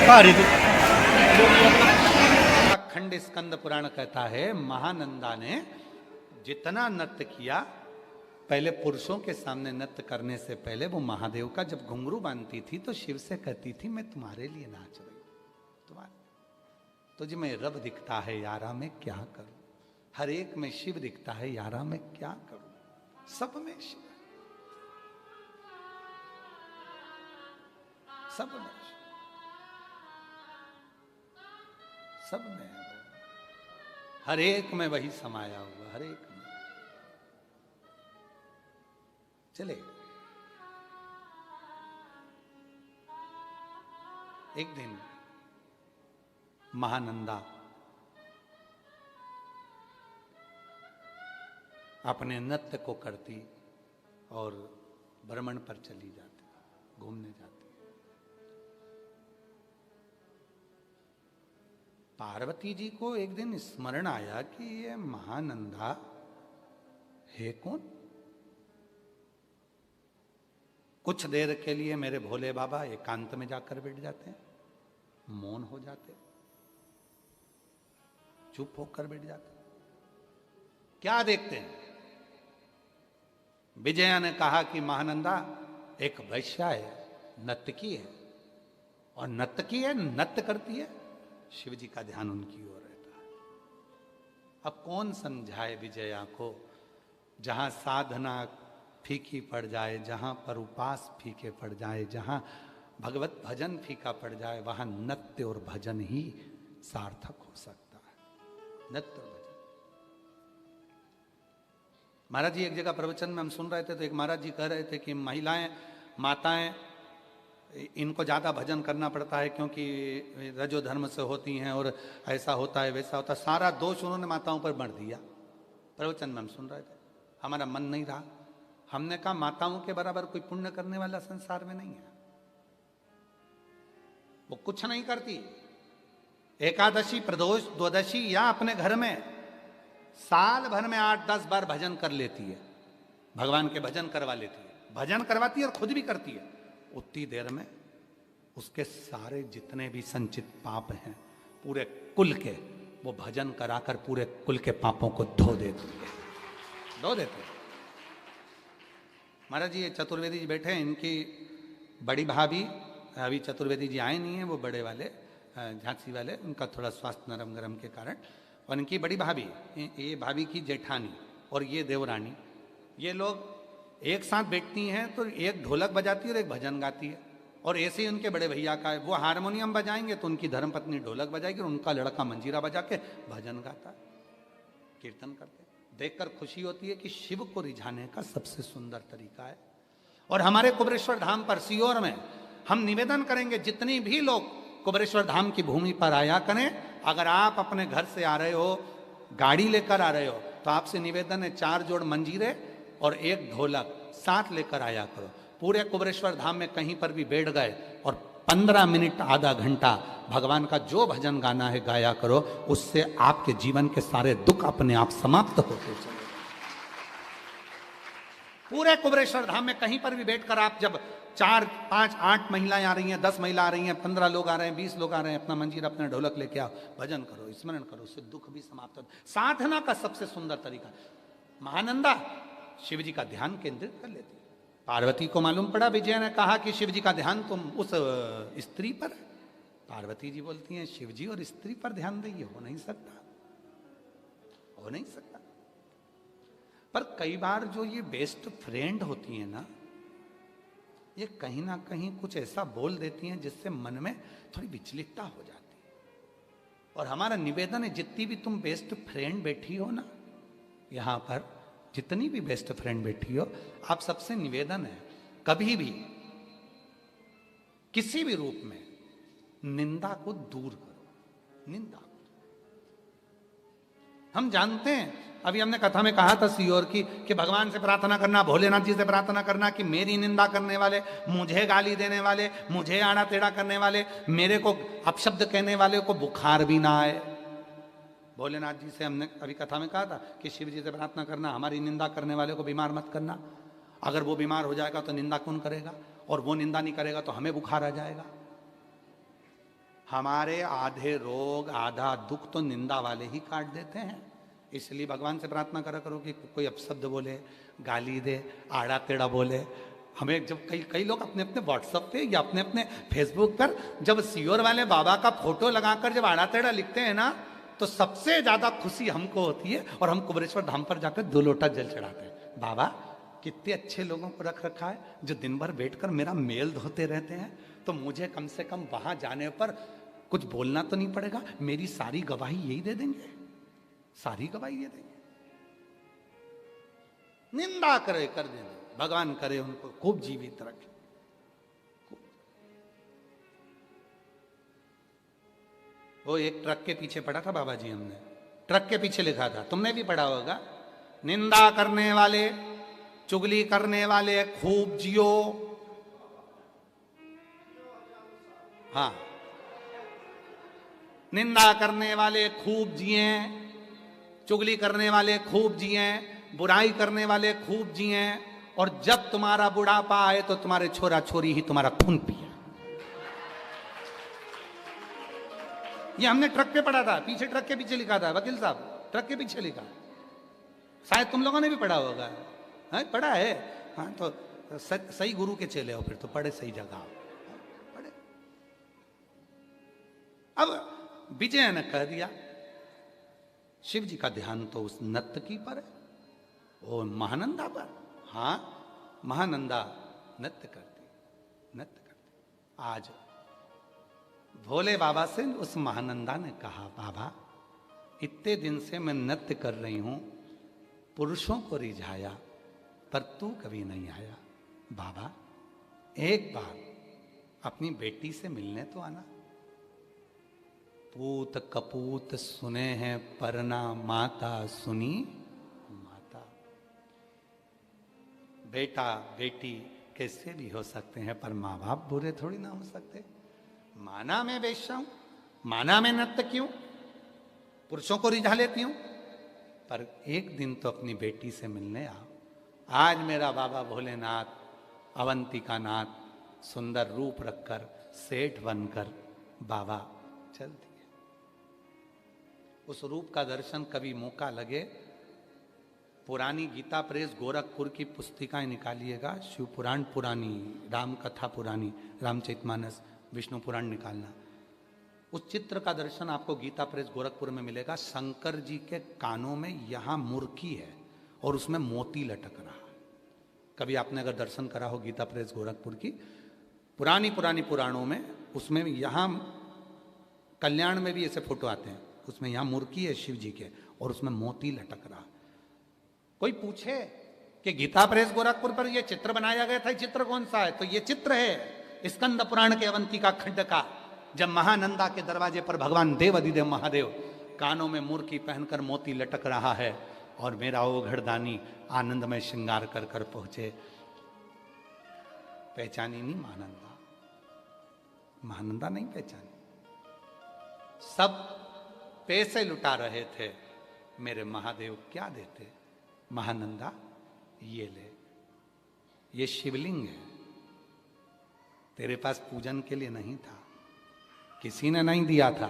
हाँ ऋतु पुराण कहता है महानंदा ने जितना नृत्य किया, पहले पुरुषों के सामने नृत्य करने से पहले वो महादेव का जब घुंघरू बांधती थी तो शिव से कहती थी मैं तुम्हारे लिए नाच रही हूं, तुम्हारे तुझ में रब दिखता है यारा मैं क्या करूं, हर एक में शिव दिखता है यारा मैं क्या करूं, सब में शिव, सब में सब में हर एक में वही समाया हुआ, हर एक में। चले एक दिन महानंदा अपने नृत्य को करती और भ्रमण पर चली जाती, घूमने जाती। पार्वती जी को एक दिन स्मरण आया कि ये महानंदा है कौन। कुछ देर के लिए मेरे भोले बाबा एकांत में जाकर बैठ जाते हैं, मौन हो जाते, चुप होकर बैठ जाते। क्या देखते हैं? विजया ने कहा कि महानंदा एक वैश्या है, नर्तकी है, और नर्तकी है, नृत्य करती है, शिव जी का ध्यान उनकी ओर रहता है। अब कौन समझाए विजया को, जहां साधना फीकी पड़ जाए, जहां पर उपास फीके पड़ जाए, जहां भगवत भजन फीका पड़ जाए, वहां नृत्य और भजन ही सार्थक हो सकता है। नृत्य और भजन। महाराज जी एक जगह प्रवचन में हम सुन रहे थे तो एक महाराज जी कह रहे थे कि महिलाएं, माताएं, इनको ज़्यादा भजन करना पड़ता है क्योंकि रजो धर्म से होती हैं और ऐसा होता है वैसा होता है। सारा दोष उन्होंने माताओं पर मढ़ दिया। प्रवचन में हम सुन रहे थे, हमारा मन नहीं रहा। हमने कहा माताओं के बराबर कोई पुण्य करने वाला संसार में नहीं है, वो कुछ नहीं करती। एकादशी, प्रदोष, द्वादशी या अपने घर में साल भर में 8-10 बार भजन कर लेती है, भगवान के भजन करवा लेती है, भजन करवाती है और खुद भी करती है। उतनी देर में उसके सारे जितने भी संचित पाप हैं पूरे कुल के, वो भजन कराकर पूरे कुल के पापों को धो देती है, धो देते। महाराज जी ये चतुर्वेदी जी बैठे हैं, इनकी बड़ी भाभी, अभी चतुर्वेदी जी आए नहीं हैं, वो बड़े वाले झांसी वाले, उनका थोड़ा स्वास्थ्य नरम गरम के कारण, और इनकी बड़ी भाभी, ये भाभी की जेठानी और ये देवरानी, ये लोग एक साथ बैठती हैं तो एक ढोलक बजाती है और एक भजन गाती है। और ऐसे ही उनके बड़े भैया का है, वो हारमोनियम बजाएंगे तो उनकी धर्मपत्नी ढोलक बजाएगी और उनका लड़का मंजीरा बजा के भजन गाता है, कीर्तन करते। देखकर खुशी होती है कि शिव को रिझाने का सबसे सुंदर तरीका है। और हमारे कुबेरेश्वर धाम पर सीहोर में हम निवेदन करेंगे, जितनी भी लोग कुबेरेश्वर धाम की भूमि पर आया करें, अगर आप अपने घर से आ रहे हो, गाड़ी लेकर आ रहे हो, तो आपसे निवेदन है 4 जोड़ मंजीरे और 1 ढोलक साथ लेकर आया करो। पूरे कुबेरेश्वर धाम में कहीं पर भी बैठ गए और 15 मिनट आधा घंटा भगवान का जो भजन गाना है गाया करो, उससे आपके जीवन के सारे दुख अपने आप समाप्त होते चले। पूरे कुबेरेश्वर धाम में कहीं पर भी बैठकर आप जब 4, 5, 8 महिलाएं आ रही हैं, 10 महिला आ रही हैं, 15 लोग आ रहे हैं, 20 लोग आ रहे हैं, अपना मंजीर अपना ढोलक लेके आओ, भजन करो, स्मरण करो, उससे दुख भी समाप्त होता। साधना का सबसे सुंदर तरीका। महानंदा शिव जी का ध्यान केंद्रित कर लेती। पार्वती को मालूम पड़ा, विजय ने कहा कि शिव जी का ध्यान तुम उस स्त्री पर है। पार्वती जी बोलती हैं शिव जी और स्त्री पर ध्यान देंगे, हो नहीं सकता, हो नहीं सकता। पर कई बार जो ये बेस्ट फ्रेंड होती है ना, ये कहीं ना कहीं कुछ ऐसा बोल देती हैं जिससे मन में थोड़ी विचलितता हो जाती है। और हमारा निवेदन है, जितनी भी तुम बेस्ट फ्रेंड बैठी हो ना, यहां पर जितनी भी बेस्ट फ्रेंड बैठी हो, आप सबसे निवेदन है, कभी भी किसी भी रूप में निंदा को दूर करो। निंदा, हम जानते हैं, अभी हमने कथा में कहा था सीहोर की कि भगवान से प्रार्थना करना, भोलेनाथ जी से प्रार्थना करना कि मेरी निंदा करने वाले, मुझे गाली देने वाले, मुझे आड़ा टेढ़ा करने वाले, मेरे को अपशब्द कहने वाले को बुखार भी ना आए। भोलेनाथ जी से हमने अभी कथा में कहा था कि शिव जी से प्रार्थना करना, हमारी निंदा करने वाले को बीमार मत करना। अगर वो बीमार हो जाएगा तो निंदा कौन करेगा, और वो निंदा नहीं करेगा तो हमें बुखार आ जाएगा। हमारे आधे रोग आधा दुख तो निंदा वाले ही काट देते हैं। इसलिए भगवान से प्रार्थना करा करो कि कोई अपशब्द बोले, गाली दे, आड़ा टेढ़ा बोले। हमें जब कई कई लोग अपने अपने व्हाट्सएप पे या अपने अपने फेसबुक पर जब सीओर वाले बाबा का फोटो लगाकर जब आड़ा टेढ़ा लिखते हैं ना, तो सबसे ज्यादा खुशी हमको होती है और हम कुबरेश्वर धाम पर जाकर 2 लोटा जल चढ़ाते हैं। बाबा कितने अच्छे लोगों को रख रखा है जो दिन भर बैठकर मेरा मेल धोते रहते हैं, तो मुझे कम से कम वहां जाने पर कुछ बोलना तो नहीं पड़ेगा, मेरी सारी गवाही यही दे देंगे, सारी गवाही दे देंगे। निंदा करे कर देंगे, भगवान करे उनको खूब जीवित रखे। वो एक ट्रक के पीछे पढ़ा था बाबा जी, हमने ट्रक के पीछे लिखा था, तुमने भी पढ़ा होगा, निंदा करने वाले, चुगली करने वाले खूब जियो। हाँ, निंदा करने वाले खूब जिए, चुगली करने वाले खूब जिए, बुराई करने वाले खूब जिए, और जब तुम्हारा बुढ़ापा आए तो तुम्हारे छोरा छोरी ही तुम्हारा खून पिए। ये हमने ट्रक पे पढ़ा था, पीछे ट्रक के पीछे लिखा था, वकील साहब ट्रक के पीछे लिखा, शायद तुम लोगों ने भी पढ़ा होगा। हाँ पढ़ा है, हाँ तो सही गुरु के चेले हो फिर तो, पढ़े सही जगह पढ़े। अब विजय ने कह दिया, शिव जी का ध्यान तो उस नर्तकी पर है, वो महानंदा पर। हाँ महानंदा नृत्य करती। आज भोले बाबा से उस महानंदा ने कहा, बाबा इतने दिन से मैं नृत्य कर रही हूं, पुरुषों को रिझाया, पर तू कभी नहीं आया। बाबा एक बार अपनी बेटी से मिलने तो आना। पूत कपूत सुने हैं परना, माता सुनी माता। बेटा बेटी कैसे भी हो सकते हैं, पर माँ बाप बुरे थोड़ी ना हो सकते। माना मैं वेश्या हूं, माना मैं नृत्य क्यों, पुरुषों को रिझा लेती हूं, पर एक दिन तो अपनी बेटी से मिलने आओ। आज मेरा बाबा भोलेनाथ, अवंतिका नाथ, सुंदर रूप रखकर, सेठ बनकर बाबा चल दिए। उस रूप का दर्शन कभी मौका लगे, पुरानी गीता प्रेस गोरखपुर की पुस्तिकाएं निकालिएगा, शिव पुराण पुरानी, राम कथा पुरानी, रामचरितमानस, विष्णु पुराण निकालना। उस चित्र का दर्शन आपको गीता प्रेस गोरखपुर में मिलेगा। शंकर जी के कानों में यहां मुर्की है और उसमें मोती लटक रहा। कभी आपने अगर दर्शन करा हो गीता प्रेस गोरखपुर की पुरानी पुराणों में, उसमें यहां कल्याण में भी ऐसे फोटो आते हैं, उसमें यहां मुर्की है शिव जी के और उसमें मोती लटक रहा। कोई पूछे कि गीता प्रेस गोरखपुर पर यह चित्र बनाया गया था, चित्र कौन सा है, तो यह चित्र है स्कंद पुराण के अवंतिका खंड का, जब महानंदा के दरवाजे पर भगवान देव अधिदेव महादेव कानों में मुर्की पहनकर मोती लटक रहा है और मेरा वो घरदानी आनंद में श्रृंगार कर कर पहुंचे। पहचानी नहीं महानंदा, महानंदा नहीं पहचानी। सब पैसे लुटा रहे थे, मेरे महादेव क्या देते, महानंदा ये ले, ये शिवलिंग है, तेरे पास पूजन के लिए नहीं था, किसी ने नहीं दिया था।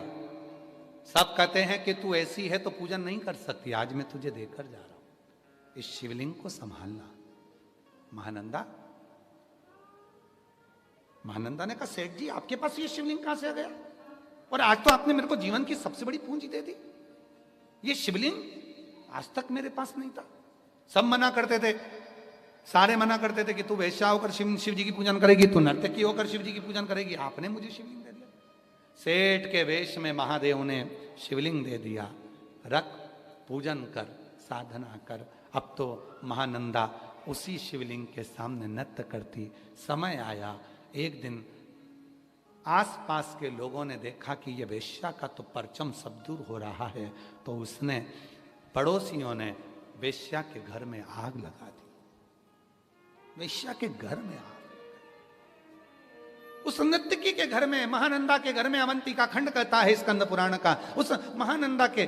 सब कहते हैं कि तू ऐसी है तो पूजन नहीं कर सकती, आज मैं तुझे देकर जा रहा हूं, इस शिवलिंग को संभालना। महानंदा ने कहा, सेठ जी आपके पास ये शिवलिंग कहां से आ गया, और आज तो आपने मेरे को जीवन की सबसे बड़ी पूंजी दे दी, ये शिवलिंग आज तक मेरे पास नहीं था। सब मना करते थे, सारे मना करते थे कि तू वैश्या होकर शिव जी की पूजन करेगी, तू नर्तकी होकर शिव जी की पूजन करेगी, आपने मुझे शिवलिंग दे दिया। सेठ के वेश में महादेव ने शिवलिंग दे दिया, रख पूजन कर, साधना कर। अब तो महानंदा उसी शिवलिंग के सामने नृत्य करती। समय आया, एक दिन आसपास के लोगों ने देखा कि ये वेश्या का तो परचम सब दूर हो रहा है, तो उसने, पड़ोसियों ने वेश्या के घर में आग लगा दी। वेश्या के घर में आग, उस नर्तकी के घर में, महानंदा के घर में, अवंतिका खंड कहता है स्कंद पुराण का, उस महानंदा के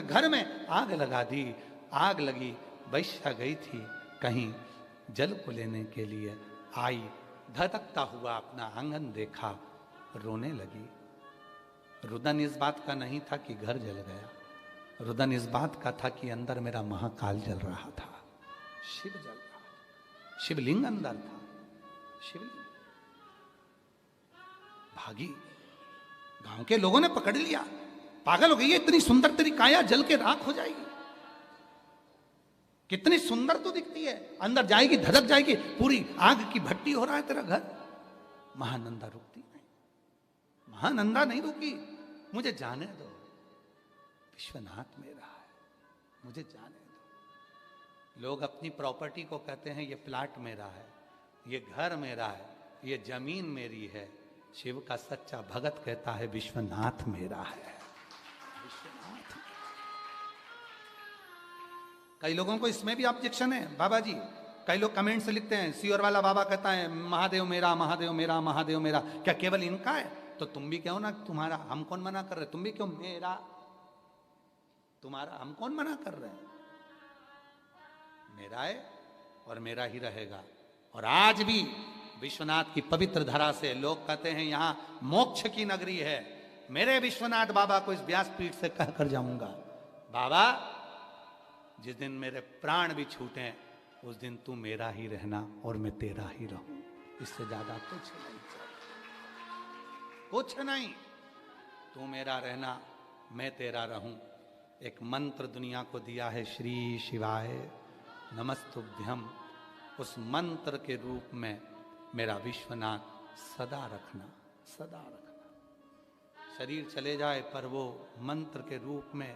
घर में आग लगा दी। आग लगी, वैश्या गई थी कहीं जल को लेने के लिए, आई, धधकता हुआ अपना आंगन देखा, रोने लगी। रुदन इस बात का नहीं था कि घर जल गया, रुदन इस बात का था कि अंदर मेरा महाकाल जल रहा था, शिव जल रहा था, शिवलिंग अंदर था, शिवलिंग। भागी, गांव के लोगों ने पकड़ लिया, पागल हो गई है, इतनी सुंदर तेरी काया जल के राख हो जाएगी, कितनी सुंदर तो दिखती है, अंदर जाएगी धधक जाएगी, पूरी आग की भट्टी हो रहा है तेरा घर। महानंदा रुकती नहीं, महानंदा नहीं रुकी, मुझे जाने दो, विश्वनाथ मेरा है, मुझे जाने दो। लोग अपनी प्रॉपर्टी को कहते हैं ये प्लाट मेरा है, ये घर मेरा है, ये जमीन मेरी है। शिव का सच्चा भगत कहता है विश्वनाथ मेरा है, विश्वनाथ। कई लोगों को इसमें भी ऑब्जेक्शन है बाबा जी, कई लोग कमेंट से लिखते हैं सियोर वाला बाबा कहता है महादेव मेरा, महादेव मेरा, महादेव मेरा, क्या केवल इनका है? तो तुम भी कहो ना तुम्हारा, हम कौन मना कर रहे, तुम भी क्यों मेरा तुम्हारा, हम कौन मना कर रहे हैं? मेरा है और मेरा ही रहेगा। और आज भी विश्वनाथ की पवित्र धरा से लोग कहते हैं यहां मोक्ष की नगरी है। मेरे विश्वनाथ बाबा को इस व्यासपीठ से कहकर जाऊंगा, बाबा जिस दिन मेरे प्राण भी छूटे उस दिन तू मेरा ही रहना और मैं तेरा ही रहूं, इससे ज्यादा कुछ नहीं, कुछ नहीं। तू मेरा रहना, मैं तेरा रहूं। एक मंत्र दुनिया को दिया है, श्री शिवाय नमस्तुभ्यम। उस मंत्र के रूप में मेरा विश्वनाथ सदा रखना, सदा रखना। शरीर चले जाए पर वो मंत्र के रूप में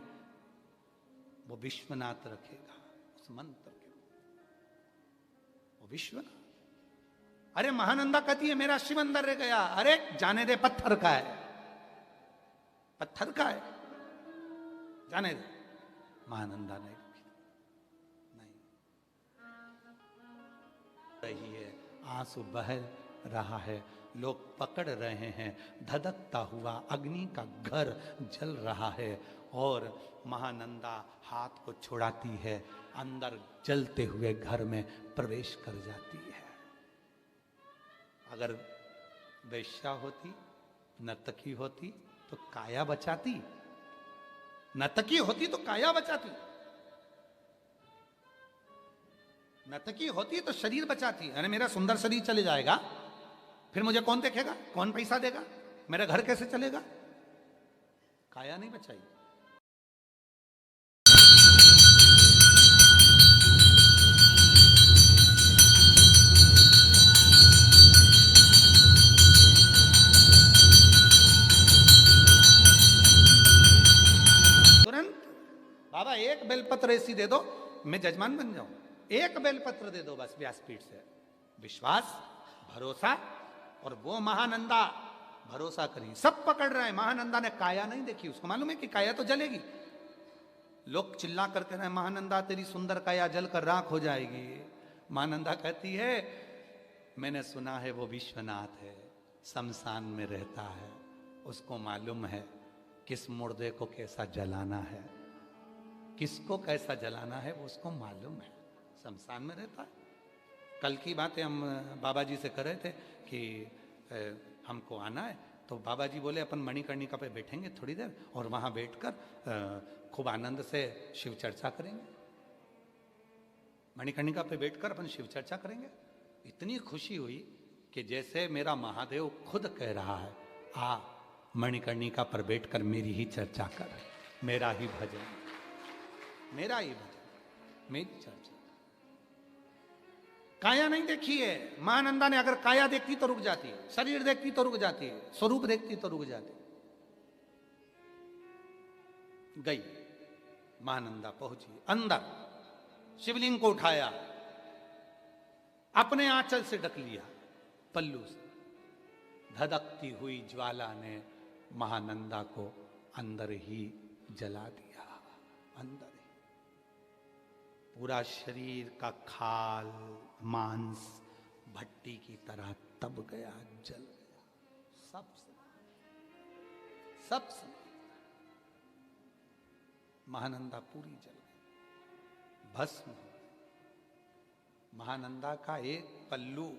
वो विश्वनाथ रखेगा, उस मंत्र के रूप में वो विश्वनाथ। अरे महानंदा कहती है मेरा शिव अंदर रह गया, अरे जाने दे, पत्थर का है, पत्थर का है, जाने दे। महानंदा नहीं रही है, आंसू बह रहा है, लोग पकड़ रहे हैं, धधकता हुआ अग्नि का घर जल रहा है और महानंदा हाथ को छुड़ाती है, अंदर जलते हुए घर में प्रवेश कर जाती है। अगर वेश्या होती, नर्तकी होती तो काया बचाती, नर्तकी होती तो काया बचाती, नर्तकी होती तो शरीर बचाती। अरे मेरा सुंदर शरीर चले जाएगा, फिर मुझे कौन देखेगा, कौन पैसा देगा, मेरा घर कैसे चलेगा? काया नहीं बचाई। तुरंत बाबा एक बेलपत्र ऐसी दे दो, मैं जजमान बन जाऊं, एक बेलपत्र दे दो बस व्यासपीठ से। विश्वास, भरोसा, और वो महानंदा भरोसा करी, सब पकड़ रहे हैं। महानंदा ने काया नहीं देखी, उसको मालूम है कि काया तो जलेगी। लोग चिल्ला कर कह रहे हैं महानंदा तेरी सुंदर काया जलकर राख हो जाएगी। महानंदा कहती है मैंने सुना है वो विश्वनाथ है, शमशान में रहता है, उसको मालूम है किस मुर्दे को कैसा जलाना है, किसको कैसा जलाना है वो उसको मालूम है, शमशान में रहता है। कल की बातें हम बाबा जी से कर रहे थे कि हमको आना है, तो बाबा जी बोले अपन मणिकर्णिका पे बैठेंगे थोड़ी देर और वहां बैठकर खूब आनंद से शिव चर्चा करेंगे। मणिकर्णिका पे बैठकर अपन शिव चर्चा करेंगे। इतनी खुशी हुई कि जैसे मेरा महादेव खुद कह रहा है आ मणिकर्णिका पर बैठकर मेरी ही चर्चा कर, मेरा ही भजन, मेरा ही भजन, मेरी चर्चा। काया नहीं देखी है महानंदा ने, अगर काया देखती तो रुक जाती, शरीर देखती तो रुक जाती, स्वरूप देखती तो रुक जाती। गई महानंदा, पहुंची अंदर, शिवलिंग को उठाया, अपने आंचल से ढक लिया, पल्लू से। धधकती हुई ज्वाला ने महानंदा को अंदर ही जला दिया, अंदर ही। पूरा शरीर का खाल मांस भट्टी की तरह तब गया, जल गया, सब महानंदा पूरी जल गई, भस्म। महानंदा का एक पल्लू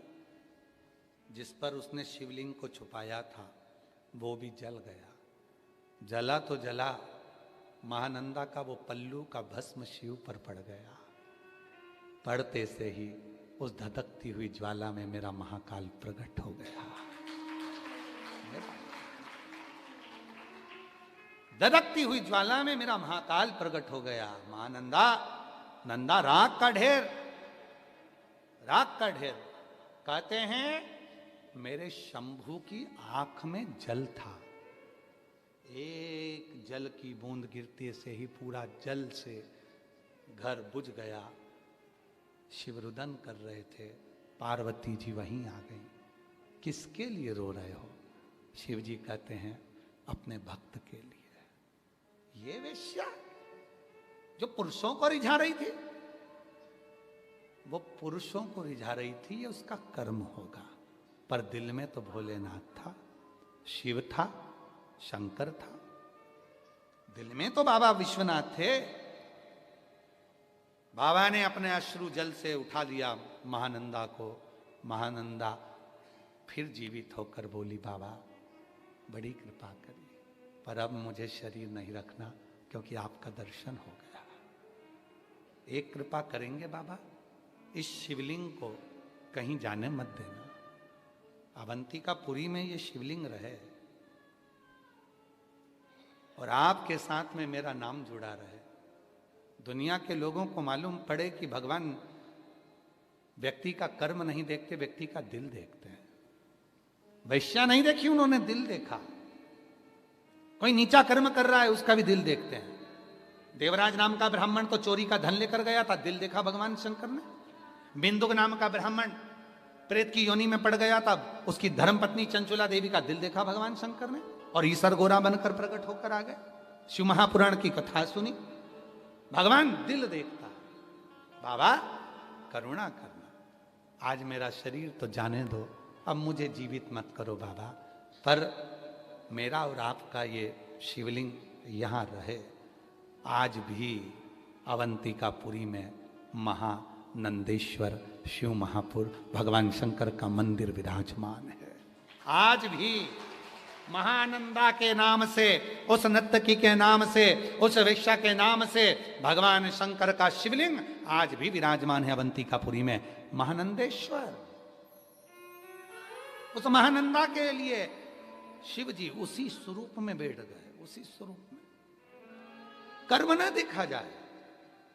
जिस पर उसने शिवलिंग को छुपाया था वो भी जल गया। जला तो जला, महानंदा का वो पल्लू का भस्म शिव पर पड़ गया। पड़ते से ही उस धधकती हुई ज्वाला में मेरा महाकाल प्रकट हो गया। धधकती हुई ज्वाला में मेरा महाकाल प्रकट हो गया। महानंदा, नंदा राख का ढेर, राख का ढेर। कहते हैं मेरे शंभू की आंख में जल था, एक जल की बूंद गिरते से ही पूरा जल से घर बुझ गया। शिव रुदन कर रहे थे, पार्वती जी वहीं आ गई। किसके लिए रो रहे हो? शिव जी कहते हैं अपने भक्त के लिए। ये वेश्या जो पुरुषों को रिझा रही थी, वो पुरुषों को रिझा रही थी, ये उसका कर्म होगा। पर दिल में तो भोलेनाथ था, शिव था, शंकर था। दिल में तो बाबा विश्वनाथ थे। बाबा ने अपने अश्रु जल से उठा लिया महानंदा को। महानंदा फिर जीवित होकर बोली, बाबा बड़ी कृपा करिए, पर अब मुझे शरीर नहीं रखना, क्योंकि आपका दर्शन हो गया। एक कृपा करेंगे बाबा, इस शिवलिंग को कहीं जाने मत देना। अवंतिकापुरी में ये शिवलिंग रहे और आपके साथ में मेरा नाम जुड़ा रहे। दुनिया के लोगों को मालूम पड़े कि भगवान व्यक्ति का कर्म नहीं देखते, व्यक्ति का दिल देखते हैं। वैश्या नहीं देखी उन्होंने, दिल देखा। कोई नीचा कर्म कर रहा है, उसका भी दिल देखते हैं। देवराज नाम का ब्राह्मण तो चोरी का धन लेकर गया था, दिल देखा भगवान शंकर ने। बिंदुक नाम का ब्राह्मण प्रेत की योनि में पड़ गया था, उसकी धर्मपत्नी चंचुला देवी का दिल देखा भगवान शंकर ने, और ईसर गोरा बनकर प्रकट होकर आ गए। शिव महापुराण की कथा सुनी। भगवान दिल देखता। बाबा करुणा करना, आज मेरा शरीर तो जाने दो, अब मुझे जीवित मत करो बाबा, पर मेरा और आपका ये शिवलिंग यहाँ रहे। आज भी अवंतिकापुरी में महानंदेश्वर शिव महापुर भगवान शंकर का मंदिर विराजमान है। आज भी महानंदा के नाम से, उस नर्तकी के नाम से, उस वेश्या के नाम से भगवान शंकर का शिवलिंग आज भी विराजमान है अवंतिकापुरी में। महानंदेश्वर, उस महानंदा के लिए शिव जी उसी स्वरूप में बैठ गए, उसी स्वरूप में। कर्म न देखा जाए,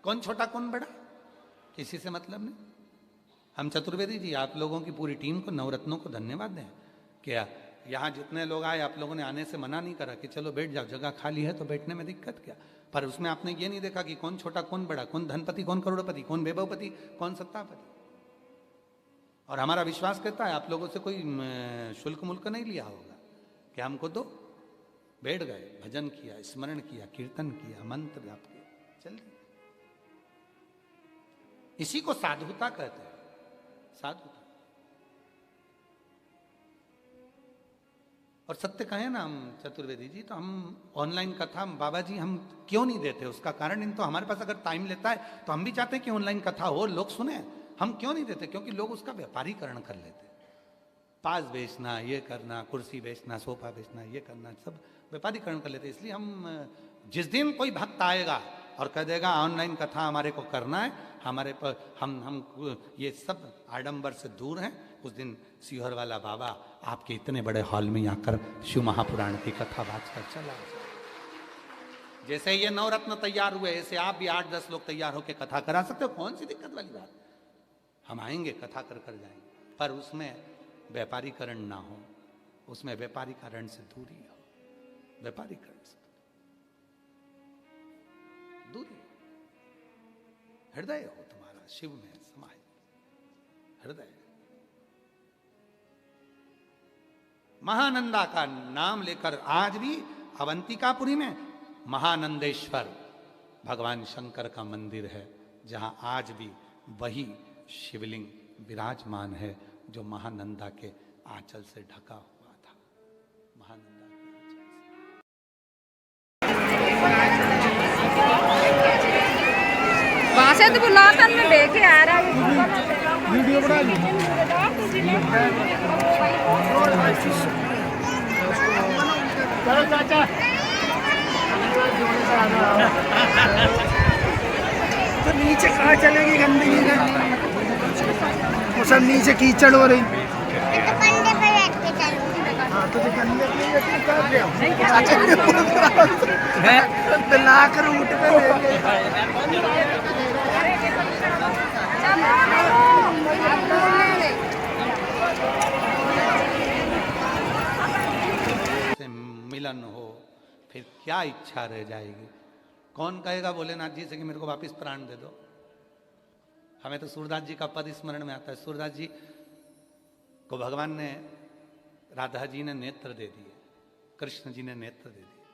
कौन छोटा कौन बड़ा, किसी से मतलब नहीं। हम चतुर्वेदी जी आप लोगों की पूरी टीम को, नवरत्नों को धन्यवाद दें। क्या यहाँ जितने लोग आए, आप लोगों ने आने से मना नहीं करा कि चलो बैठ जाओ, जगह खाली है तो बैठने में दिक्कत क्या। पर उसमें आपने ये नहीं देखा कि कौन छोटा कौन बड़ा, कौन धनपति कौन करोड़पति, कौन वैभवपति कौन सत्तापति। और हमारा विश्वास करता है आप लोगों से कोई शुल्क मुल्क नहीं लिया होगा कि हमको दो। बैठ गए, भजन किया, स्मरण किया, कीर्तन किया, मंत्र जाप किया, चल दिया। इसी को साधुता कहते हैं, साधुता। और सत्य कहें ना हम चतुर्वेदी जी, तो हम ऑनलाइन कथा बाबा जी हम क्यों नहीं देते, उसका कारण इन तो हमारे पास अगर टाइम लेता है तो हम भी चाहते हैं कि ऑनलाइन कथा हो, लोग सुने। हम क्यों नहीं देते? क्योंकि लोग उसका व्यापारीकरण कर लेते। पास बेचना, ये करना, कुर्सी बेचना, सोफा बेचना, ये करना, सब व्यापारीकरण कर लेते। इसलिए हम जिस दिन कोई भक्त आएगा और कह देगा ऑनलाइन कथा हमारे को करना है, हमारे पर हम ये सब आडंबर से दूर हैं, उस दिन सीहोर वाला बाबा आपके इतने बड़े हॉल में आकर शिव महापुराण की कथा बात कर चला। जैसे ये नवरत्न तैयार हुए, ऐसे आप भी 8-10 लोग तैयार होकर कथा करा सकते हो। कौन सी दिक्कत वाली बात? हम आएंगे, कथा कर जाएंगे, पर उसमें व्यापारीकरण ना हो, उसमें व्यापारीकरण से दूरी हो, व्यापारीकरण से दूरी। हृदय हो तुम्हारा शिव में समाये, हृदय। महानंदा का नाम लेकर आज भी अवंतिकापुरी में महानंदेश्वर भगवान शंकर का मंदिर है, जहां आज भी वही शिवलिंग विराजमान है जो महानंदा के आंचल से ढका हुआ था। महानंदा के आंचल से वहां से तो बुलाता मैं देखे आ रहा हूँ, वीडियो बना ली। चलो चाचा। तो नीचे कहाँ चलेगी गंदगी का, वो सब नीचे कीचड़ हो रही। हाँ तो कंधे पे लाकर उठ पे से मिलन हो फिर क्या इच्छा रह जाएगी। कौन कहेगा भोलेनाथ जी से कि मेरे को वापस प्राण दे दो। हमें तो सूरदास जी का पद स्मरण में आता है। सूरदास जी को भगवान ने, राधा जी ने नेत्र दे दिए, कृष्ण जी ने नेत्र दे दिए,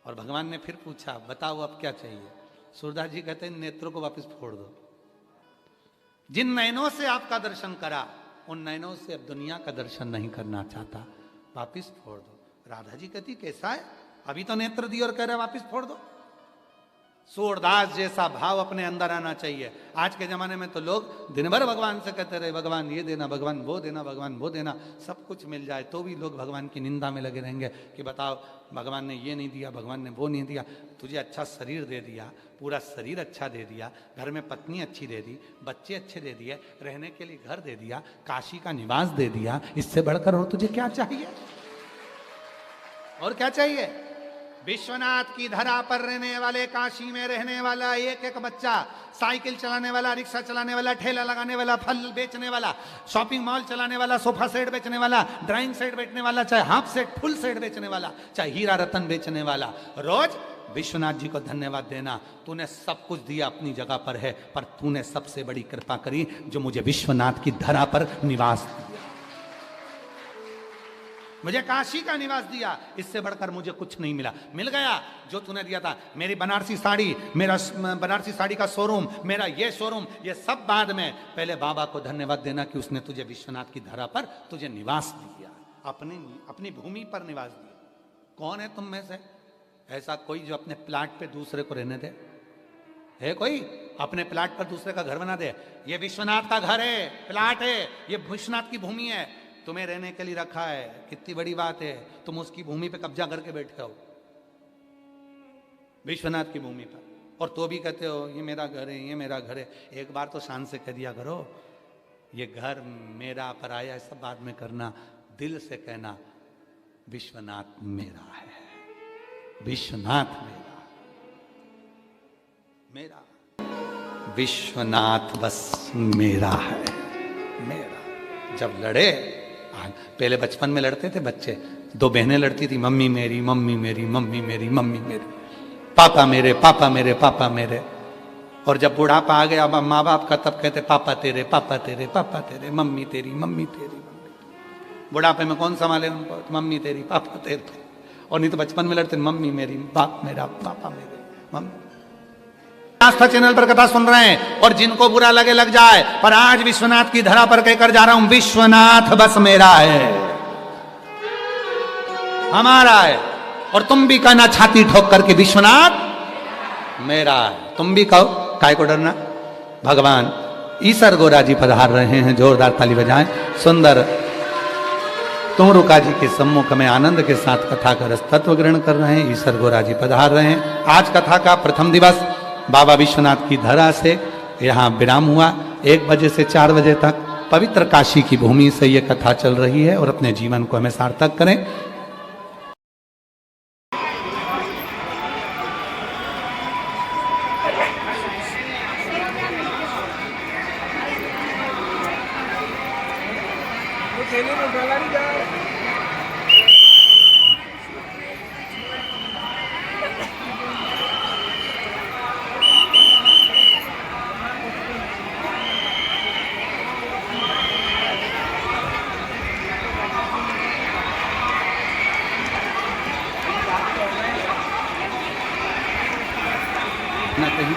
और भगवान ने फिर पूछा बताओ अब क्या चाहिए। सूरदास जी कहते हैं नेत्रों को वापस फोड़ दो। जिन नयनों से आपका दर्शन करा उन नयनों से अब दुनिया का दर्शन नहीं करना चाहता, वापिस फोड़ दो। राधा जी कहती कैसा है, अभी तो नेत्र दिए और कह रहे वापिस फोड़ दो। सूरदास जैसा भाव अपने अंदर आना चाहिए। आज के जमाने में तो लोग दिन भर भगवान से कहते रहे भगवान ये देना, भगवान वो देना, भगवान वो देना, सब कुछ मिल जाए तो भी लोग भगवान की निंदा में लगे रहेंगे कि बताओ भगवान ने ये नहीं दिया, भगवान ने वो नहीं दिया। तुझे अच्छा शरीर दे दिया, पूरा शरीर अच्छा दे दिया, घर में पत्नी अच्छी दे दी, बच्चे अच्छे दे दिए, रहने के लिए घर दे दिया, काशी का निवास दे दिया, इससे बढ़कर और तुझे क्या चाहिए? और क्या चाहिए? विश्वनाथ की धरा पर रहने वाले, काशी में रहने वाला एक एक बच्चा, साइकिल चलाने वाला, रिक्शा चलाने वाला, ठेला लगाने वाला, फल बेचने वाला, शॉपिंग मॉल चलाने वाला, सोफा सेट बेचने वाला, ड्राइंग सेट बेचने वाला, चाहे हाफ सेट फुल सेट बेचने वाला, चाहे हीरा रतन बेचने वाला, रोज विश्वनाथ जी को धन्यवाद देना। तूने सब कुछ दिया अपनी जगह पर है, पर तूने सबसे बड़ी कृपा करी जो मुझे विश्वनाथ की धरा पर निवास दिया, मुझे काशी का निवास दिया। इससे बढ़कर मुझे कुछ नहीं मिला। मिल गया जो तूने दिया था, मेरी बनारसी साड़ी, मेरा बनारसी साड़ी का शोरूम, मेरा ये शोरूम, ये सब बाद में। पहले बाबा को धन्यवाद देना कि उसने तुझे विश्वनाथ की धरा पर तुझे निवास दिया, अपनी भूमि पर निवास दिया। कौन है तुम में से ऐसा कोई जो अपने प्लाट पे दूसरे को रहने दे? है कोई अपने प्लाट पर दूसरे का घर बना दे? ये विश्वनाथ का घर है, प्लाट है, ये विश्वनाथ की भूमि है, तुम्हें रहने के लिए रखा है। कितनी बड़ी बात है, तुम उसकी भूमि पे कब्जा करके बैठे हो, विश्वनाथ की भूमि पर, और तो भी कहते हो ये मेरा घर है, ये मेरा घर है। एक बार तो शान से कह दिया करो ये घर मेरा, पराया सब बाद में करना। दिल से कहना विश्वनाथ मेरा है, विश्वनाथ मेरा, विश्वनाथ बस मेरा है, मेरा। जब लड़े, पहले बचपन में लड़ते थे बच्चे, दो बहनें लड़ती थी, मम्मी मेरी, मम्मी मेरी, मम्मी मेरी, मम्मी मेरी, पापा मेरे, पापा मेरे, पापा मेरे। और जब बुढ़ापा आ गया माँ बाप का, तब कहते पापा तेरे, पापा तेरे, पापा तेरे, मम्मी तेरी, मम्मी तेरी, मम्मी। बुढ़ापे में कौन संभाले उनको? मम्मी तेरी, पापा तेरे। और नहीं तो बचपन में लड़ते मम्मी मेरी, बाप मेरा, पापा मेरे, मम्मी। आस्था चैनल पर कथा सुन रहे हैं और जिनको बुरा लगे लग जाए, पर आज विश्वनाथ की धरा पर कहकर जा रहा हूं विश्वनाथ बस मेरा है, हमारा है। और तुम भी कहना छाती ठोक करके विश्वनाथ मेरा है। तुम भी कहो, काय को डरना। भगवान ईसर गोरा जी पधार रहे हैं, जोरदार ताली बजाएं। सुंदर तुमरुका जी के सम्मुख में आनंद के साथ कथा का रस तत्व ग्रहण कर रहे हैं। ईसर गोरा जी पधार रहे हैं। आज कथा का प्रथम दिवस बाबा विश्वनाथ की धरा से यहाँ विराम हुआ। 1 बजे से 4 बजे तक पवित्र काशी की भूमि से ये कथा चल रही है, और अपने जीवन को हमें सार्थक करें।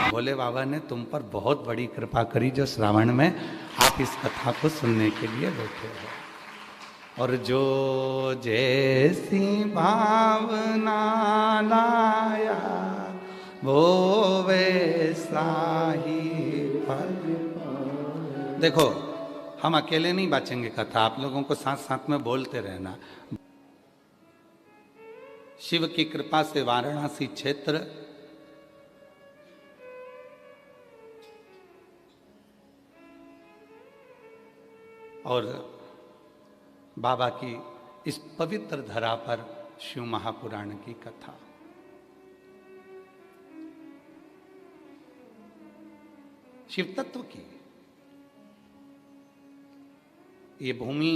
भोले बाबा ने तुम पर बहुत बड़ी कृपा करी जो श्रावण में आप इस कथा को सुनने के लिए बैठे हो। और जो जैसी भावना लाया वो वैसा ही फल। देखो हम अकेले नहीं बाँचेंगे कथा, आप लोगों को साथ साथ में बोलते रहना। शिव की कृपा से वाराणसी क्षेत्र और बाबा की इस पवित्र धरा पर शिव महापुराण की कथा। शिव तत्व की ये भूमि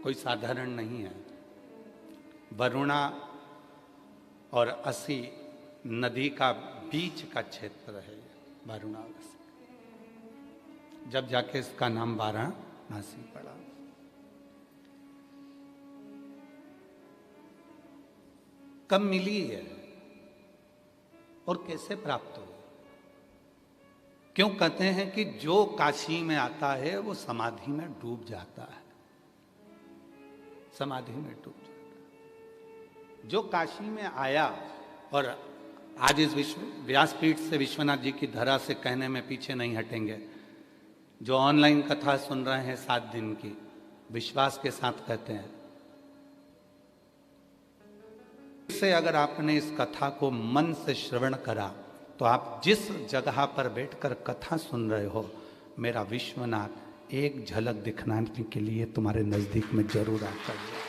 कोई साधारण नहीं है। वरुणा और असी नदी का बीच का क्षेत्र है वरुणा असी, जब जाके इसका नाम वाराणसी पड़ा। कब मिली है और कैसे प्राप्त हुई? क्यों कहते हैं कि जो काशी में आता है वो समाधि में डूब जाता है, समाधि में डूब जाता है। जो काशी में आया और आज इस व्यासपीठ से विश्वनाथ जी की धरा से कहने में पीछे नहीं हटेंगे, जो ऑनलाइन कथा सुन रहे हैं 7 दिन की, विश्वास के साथ कहते हैं से अगर आपने इस कथा को मन से श्रवण करा तो आप जिस जगह पर बैठकर कथा सुन रहे हो, मेरा विश्वनाथ एक झलक दिखलाने के लिए तुम्हारे नजदीक में जरूर आता है।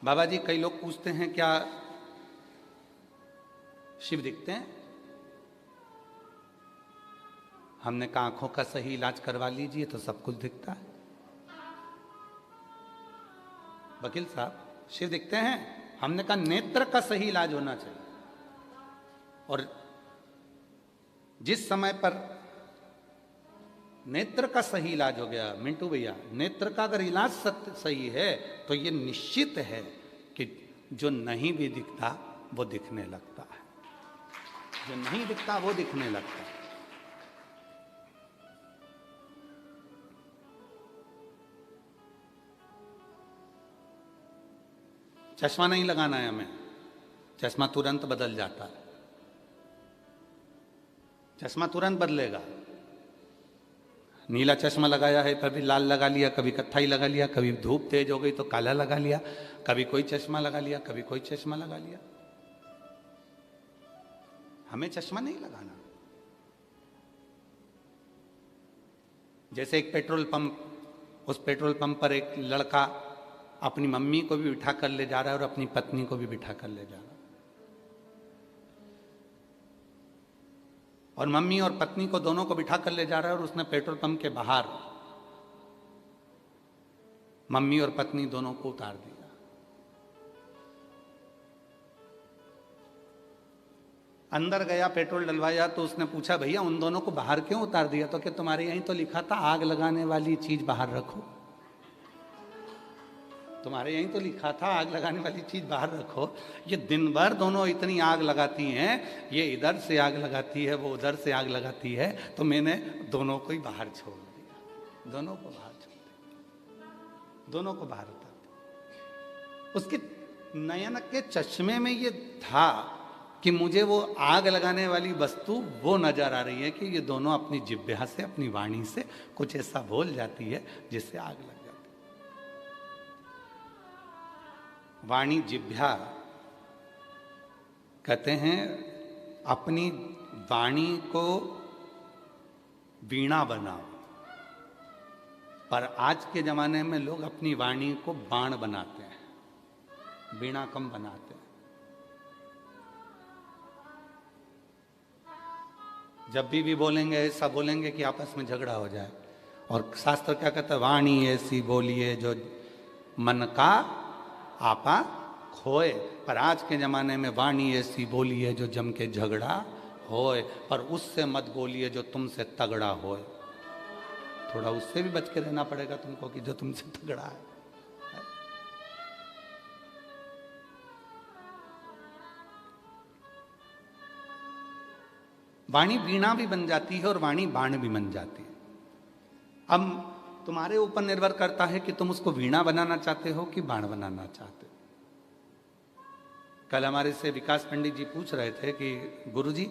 बाबा जी, कई लोग पूछते हैं क्या शिव दिखते हैं? हमने कहा आंखों का सही इलाज करवा लीजिए तो सब कुछ दिखता है। वकील साहब, शिव दिखते हैं? हमने कहा नेत्र का सही इलाज होना चाहिए। और जिस समय पर नेत्र का सही इलाज हो गया, मिंटू भैया, नेत्र का अगर इलाज सही है तो ये निश्चित है कि जो नहीं भी दिखता वो दिखने लगता है, जो नहीं दिखता वो दिखने लगता है। चश्मा नहीं लगाना है हमें, चश्मा तुरंत बदल जाता है, चश्मा तुरंत बदलेगा। नीला चश्मा लगाया है, कभी लाल लगा लिया, कभी कत्थई लगा लिया, कभी धूप तेज हो गई तो काला लगा लिया, कभी कोई चश्मा लगा लिया, कभी कोई चश्मा लगा लिया। हमें चश्मा नहीं लगाना। जैसे एक पेट्रोल पंप, उस पेट्रोल पंप पर एक लड़का अपनी मम्मी को भी बिठा कर ले जा रहा है और अपनी पत्नी को भी बिठा कर ले जा रहा है, और मम्मी और पत्नी को दोनों को बिठा कर ले जा रहा है और उसने पेट्रोल पंप के बाहर मम्मी और पत्नी दोनों को उतार दिया। अंदर गया, पेट्रोल डलवाया तो उसने पूछा, भैया उन दोनों को बाहर क्यों उतार दिया? तो क्या तुम्हारे यहीं तो लिखा था आग लगाने वाली चीज बाहर रखो, तुम्हारे यहीं तो लिखा था आग लगाने वाली चीज बाहर रखो। ये दिन भर दोनों इतनी आग लगाती हैं, ये इधर से आग लगाती है, वो उधर से आग लगाती है, तो मैंने दोनों को ही बाहर छोड़ दिया, दोनों को बाहर छोड़ दिया, दोनों को बाहर उतार दिया। उसके नयन के चश्मे में ये था कि मुझे वो आग लगाने वाली वस्तु वो नजर आ रही है कि ये दोनों अपनी जिह्वा से, अपनी वाणी से कुछ ऐसा बोल जाती है जिससे आग लग जाती है। वाणी जिह्वा कहते हैं, अपनी वाणी को वीणा बनाओ, पर आज के जमाने में लोग अपनी वाणी को बाण बनाते हैं, वीणा कम बनाते हैं। जब भी बोलेंगे ऐसा बोलेंगे कि आपस में झगड़ा हो जाए। और शास्त्र क्या कहता है? वाणी ऐसी बोलिए जो मन का आपा खोए। पर आज के जमाने में वाणी ऐसी बोलिए जो जम के झगड़ा होए, पर उससे मत बोलिए जो तुमसे तगड़ा होए। थोड़ा उससे भी बच के रहना पड़ेगा तुमको कि जो तुमसे तगड़ा है। वाणी वीणा भी बन जाती है और वाणी बाण भी बन जाती है। अब तुम्हारे ऊपर निर्भर करता है कि तुम उसको वीणा बनाना चाहते हो कि बाण बनाना चाहते हो। कल हमारे से विकास पंडित जी पूछ रहे थे कि गुरुजी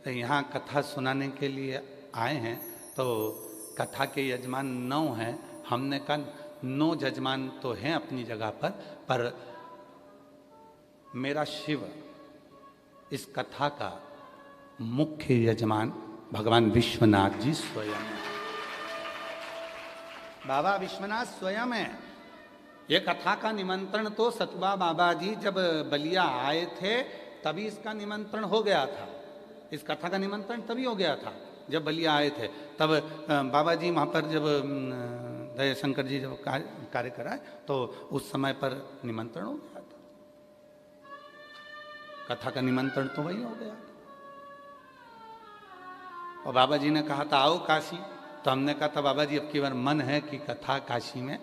यहाँ कथा सुनाने के लिए आए हैं तो कथा के यजमान 9 हैं। हमने कहा 9 यजमान तो हैं अपनी जगह पर मेरा शिव इस कथा का मुख्य यजमान भगवान विश्वनाथ जी स्वयं है। बाबा विश्वनाथ स्वयं है। ये कथा का निमंत्रण तो सतुबा बाबा जी जब बलिया आए थे तभी इसका निमंत्रण हो गया था। इस कथा का निमंत्रण तभी हो गया था जब बलिया आए थे। तब बाबा जी वहाँ पर जब दयाशंकर जी जब कार्य कराए तो उस समय पर निमंत्रण हो गया था। कथा का निमंत्रण तो वही हो गया था। और बाबा जी ने कहा था आओ काशी, तो हमने कहा था बाबा जी अब की बार मन है कि कथा काशी में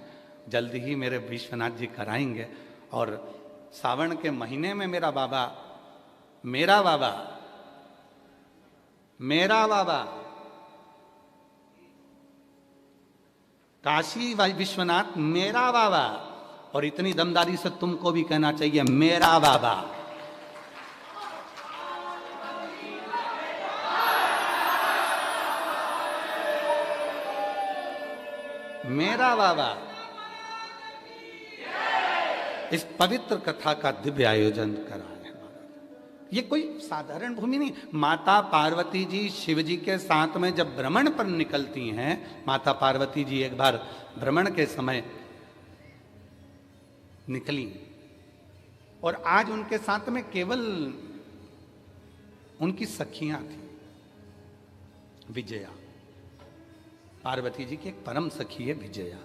जल्दी ही मेरे विश्वनाथ जी कराएंगे। और सावन के महीने में मेरा बाबा काशी विश्वनाथ मेरा बाबा, और इतनी दमदारी से तुमको भी कहना चाहिए मेरा बाबा। मेरा बाबा इस पवित्र कथा का दिव्य आयोजन करा है। ये कोई साधारण भूमि नहीं। माता पार्वती जी शिव जी के साथ में जब भ्रमण पर निकलती हैं, माता पार्वती जी एक बार भ्रमण के समय निकली और आज उनके साथ में केवल उनकी सखियां थी। विजया पार्वती जी की एक परम सखी है विजया,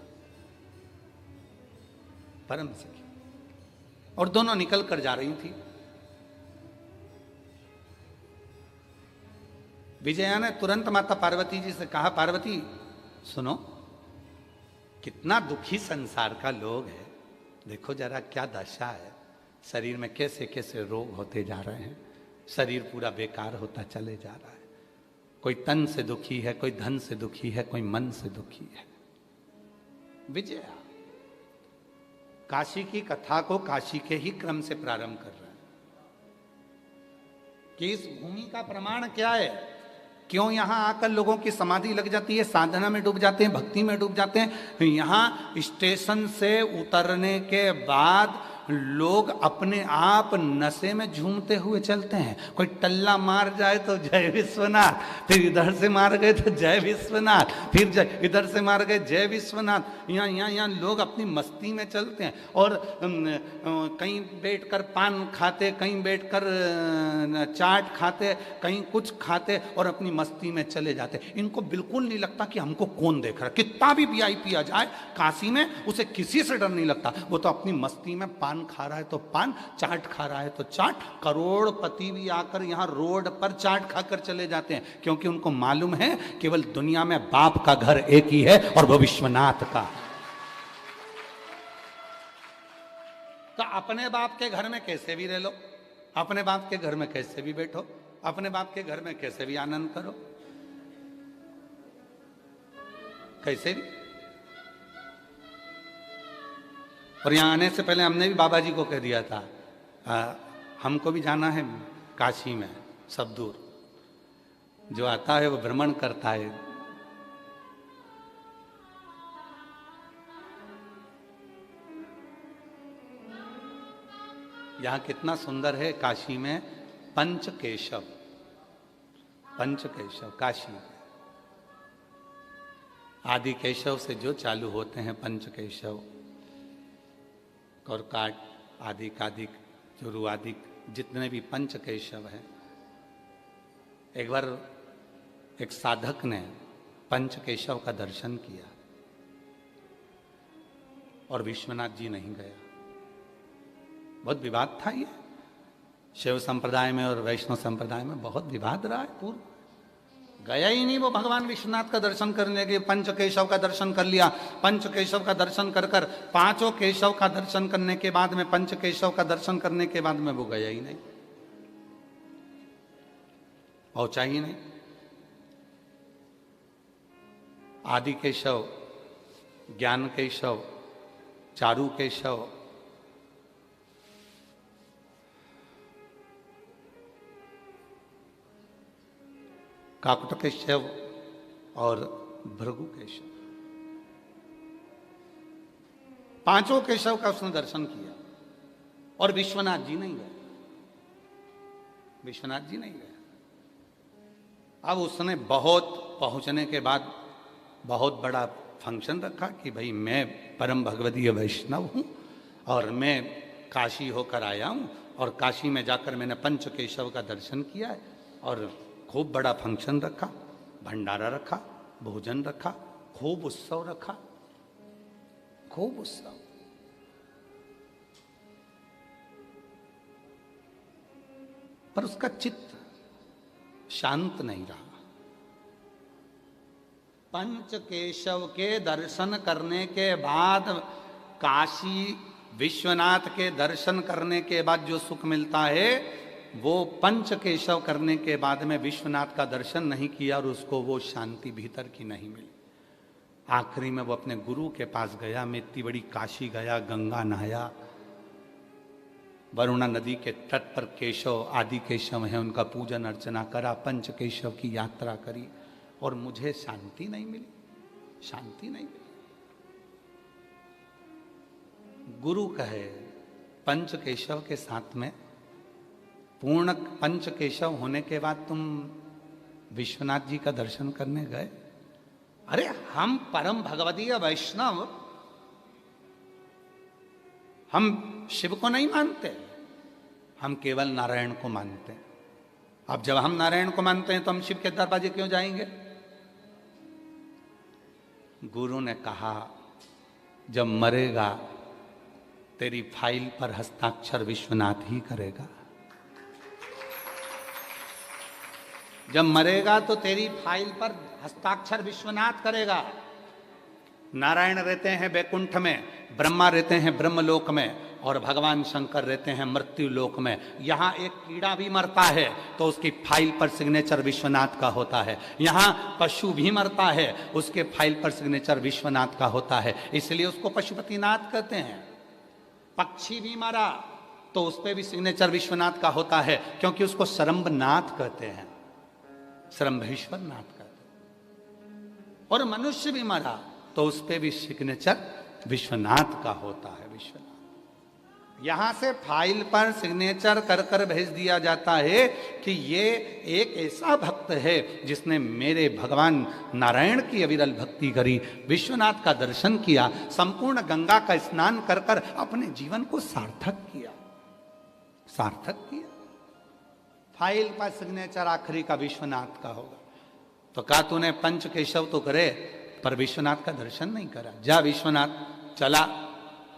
परम सखी, और दोनों निकल कर जा रही थी। विजया ने तुरंत माता पार्वती जी से कहा पार्वती सुनो, कितना दुखी संसार का लोग है, देखो जरा क्या दशा है, शरीर में कैसे कैसे रोग होते जा रहे हैं, शरीर पूरा बेकार होता चले जा रहा है। कोई तन से दुखी है, कोई धन से दुखी है, कोई मन से दुखी है। विजया काशी की कथा को काशी के ही क्रम से प्रारंभ कर रहे हैं कि इस भूमि का प्रमाण क्या है, क्यों यहां आकर लोगों की समाधि लग जाती है, साधना में डूब जाते हैं, भक्ति में डूब जाते हैं। यहां स्टेशन से उतरने के बाद लोग अपने आप नशे में झूमते हुए चलते हैं। कोई टल्ला मार जाए तो जय विश्वनाथ, फिर इधर से मार गए तो जय विश्वनाथ, फिर इधर से मार गए जय विश्वनाथ। यहाँ लोग अपनी मस्ती में चलते हैं। और कहीं बैठकर पान खाते, कहीं बैठकर चाट खाते, कहीं कुछ खाते और अपनी मस्ती में चले जाते। इनको बिल्कुल नहीं लगता कि हमको कौन देख रहा है। कितना भी VIP आ जाए काशी में, उसे किसी से डर नहीं लगता। वो तो अपनी मस्ती में पान खा रहा है तो पान, चाट खा रहा है तो चाट। करोड़पति भी आकर यहां रोड पर चाट खाकर चले जाते हैं, क्योंकि उनको मालूम है केवल दुनिया में बाप का घर एक ही है और वो विश्वनाथ का। तो अपने बाप के घर में कैसे भी रह लो, अपने बाप के घर में कैसे भी बैठो, अपने बाप के घर में कैसे भी आनंद करो, कैसे भी। और यहाँ आने से पहले हमने भी बाबा जी को कह दिया था हमको भी जाना है काशी में, सब दूर। जो आता है वो भ्रमण करता है। यहाँ कितना सुंदर है काशी में पंचकेशव, पंचकेशव काशी। आदि केशव से जो चालू होते हैं पंचकेशव, कौरकाट आदि कादिक चुरुआदिक, जितने भी पंचकेशव हैं। एक बार एक साधक ने पंचकेशव का दर्शन किया और विश्वनाथ जी नहीं गया। बहुत विवाद था ये, शैव संप्रदाय में और वैष्णव संप्रदाय में बहुत विवाद रहा है। पूर्व गया ही नहीं वो भगवान विश्वनाथ का दर्शन करने के। पंचकेशव का दर्शन कर लिया, पंचकेशव का दर्शन कर कर पांचों केशव का दर्शन करने के बाद में, पंचकेशव का दर्शन करने के बाद में वो गया ही नहीं, पहुंचा ही नहीं। आदि केशव, ज्ञान केशव, चारु केशव, काकुट केशव, और भृगु केशव, पांचों केशव का उसने दर्शन किया। और विश्वनाथ जी नहीं गए, विश्वनाथ जी नहीं गए। अब उसने बहुत पहुंचने के बाद बहुत बड़ा फंक्शन रखा कि भाई मैं परम भगवदीय वैष्णव हूं और मैं काशी होकर आया हूं, और काशी में जाकर मैंने पंच केशव का दर्शन किया है। और खूब बड़ा फंक्शन रखा, भंडारा रखा, भोजन रखा, खूब उत्सव रखा, खूब उत्सव। पर उसका चित्त शांत नहीं रहा। पंच केशव के दर्शन करने के बाद, काशी विश्वनाथ के दर्शन करने के बाद जो सुख मिलता है, वो पंच केशव करने के बाद में विश्वनाथ का दर्शन नहीं किया और उसको वो शांति भीतर की नहीं मिली। आखिरी में वो अपने गुरु के पास गया, मैं इतनी बड़ी काशी गया, गंगा नहाया, वरुणा नदी के तट पर केशव आदि केशव हैं, उनका पूजन अर्चना करा, पंच केशव की यात्रा करी, और मुझे शांति नहीं मिली, शांति नहीं मिली। गुरु कहे पंच केशव के साथ में, पूर्ण पंच केशव होने के बाद तुम विश्वनाथ जी का दर्शन करने गए? अरे हम परम भगवदीय वैष्णव, हम शिव को नहीं मानते, हम केवल नारायण को मानते हैं। अब जब हम नारायण को मानते हैं तो हम शिव के दरवाजे क्यों जाएंगे? गुरु ने कहा जब मरेगा तेरी फाइल पर हस्ताक्षर विश्वनाथ ही करेगा। जब मरेगा तो तेरी फाइल पर हस्ताक्षर विश्वनाथ करेगा। नारायण रहते हैं वैकुंठ में, ब्रह्मा रहते हैं ब्रह्मलोक में, और भगवान शंकर रहते हैं मृत्यु लोक में। यहाँ एक कीड़ा भी मरता है तो उसकी फाइल पर सिग्नेचर विश्वनाथ का होता है। यहाँ पशु भी मरता है, उसके फाइल पर सिग्नेचर विश्वनाथ का होता है, इसलिए उसको पशुपतिनाथ कहते हैं। पक्षी भी मरा तो उस पर भी सिग्नेचर विश्वनाथ का होता है, क्योंकि उसको सरंबनाथ कहते हैं, सरंभेश्वर नाथ कहते हैं। और मनुष्य भी मरा तो उस पर भी सिग्नेचर विश्वनाथ का होता है, विश्वनाथ। यहां से फाइल पर सिग्नेचर कर कर भेज दिया जाता है कि ये एक ऐसा भक्त है जिसने मेरे भगवान नारायण की अविरल भक्ति करी, विश्वनाथ का दर्शन किया, संपूर्ण गंगा का स्नान कर कर अपने जीवन को सार्थक किया, सार्थक किया। फाइल पर सिग्नेचर आखिरी का विश्वनाथ का होगा। तो कहा तूने पंच केशव तो करे पर विश्वनाथ का दर्शन नहीं करा। जा विश्वनाथ चला,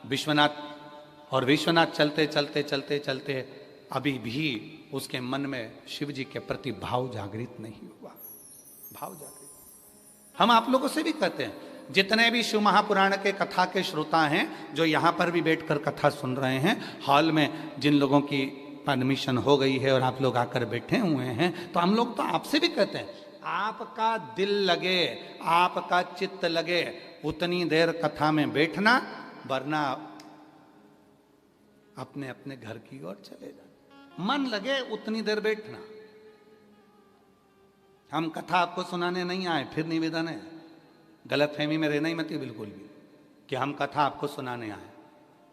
विश्वनाथ, और विश्वनाथ चलते चलते चलते चलते अभी भी उसके मन में शिव जी के प्रति भाव जागृत नहीं हुआ, भाव जागृत। हम आप लोगों से भी कहते हैं, जितने भी शिव महापुराण के कथा के श्रोता हैं जो यहाँ पर भी बैठकर कथा सुन रहे हैं, हॉल में जिन लोगों की परमिशन हो गई है और आप लोग आकर बैठे हुए हैं, तो हम लोग तो आपसे भी कहते हैं, आपका दिल लगे, आपका चित्त लगे उतनी देर कथा में बैठना, वरना अपने अपने घर की ओर चले जाना। मन लगे उतनी देर बैठना। हम कथा आपको सुनाने नहीं आए, फिर निवेदन है, गलत फहमी में रहना ही मत बिल्कुल भी कि हम कथा आपको सुनाने आए।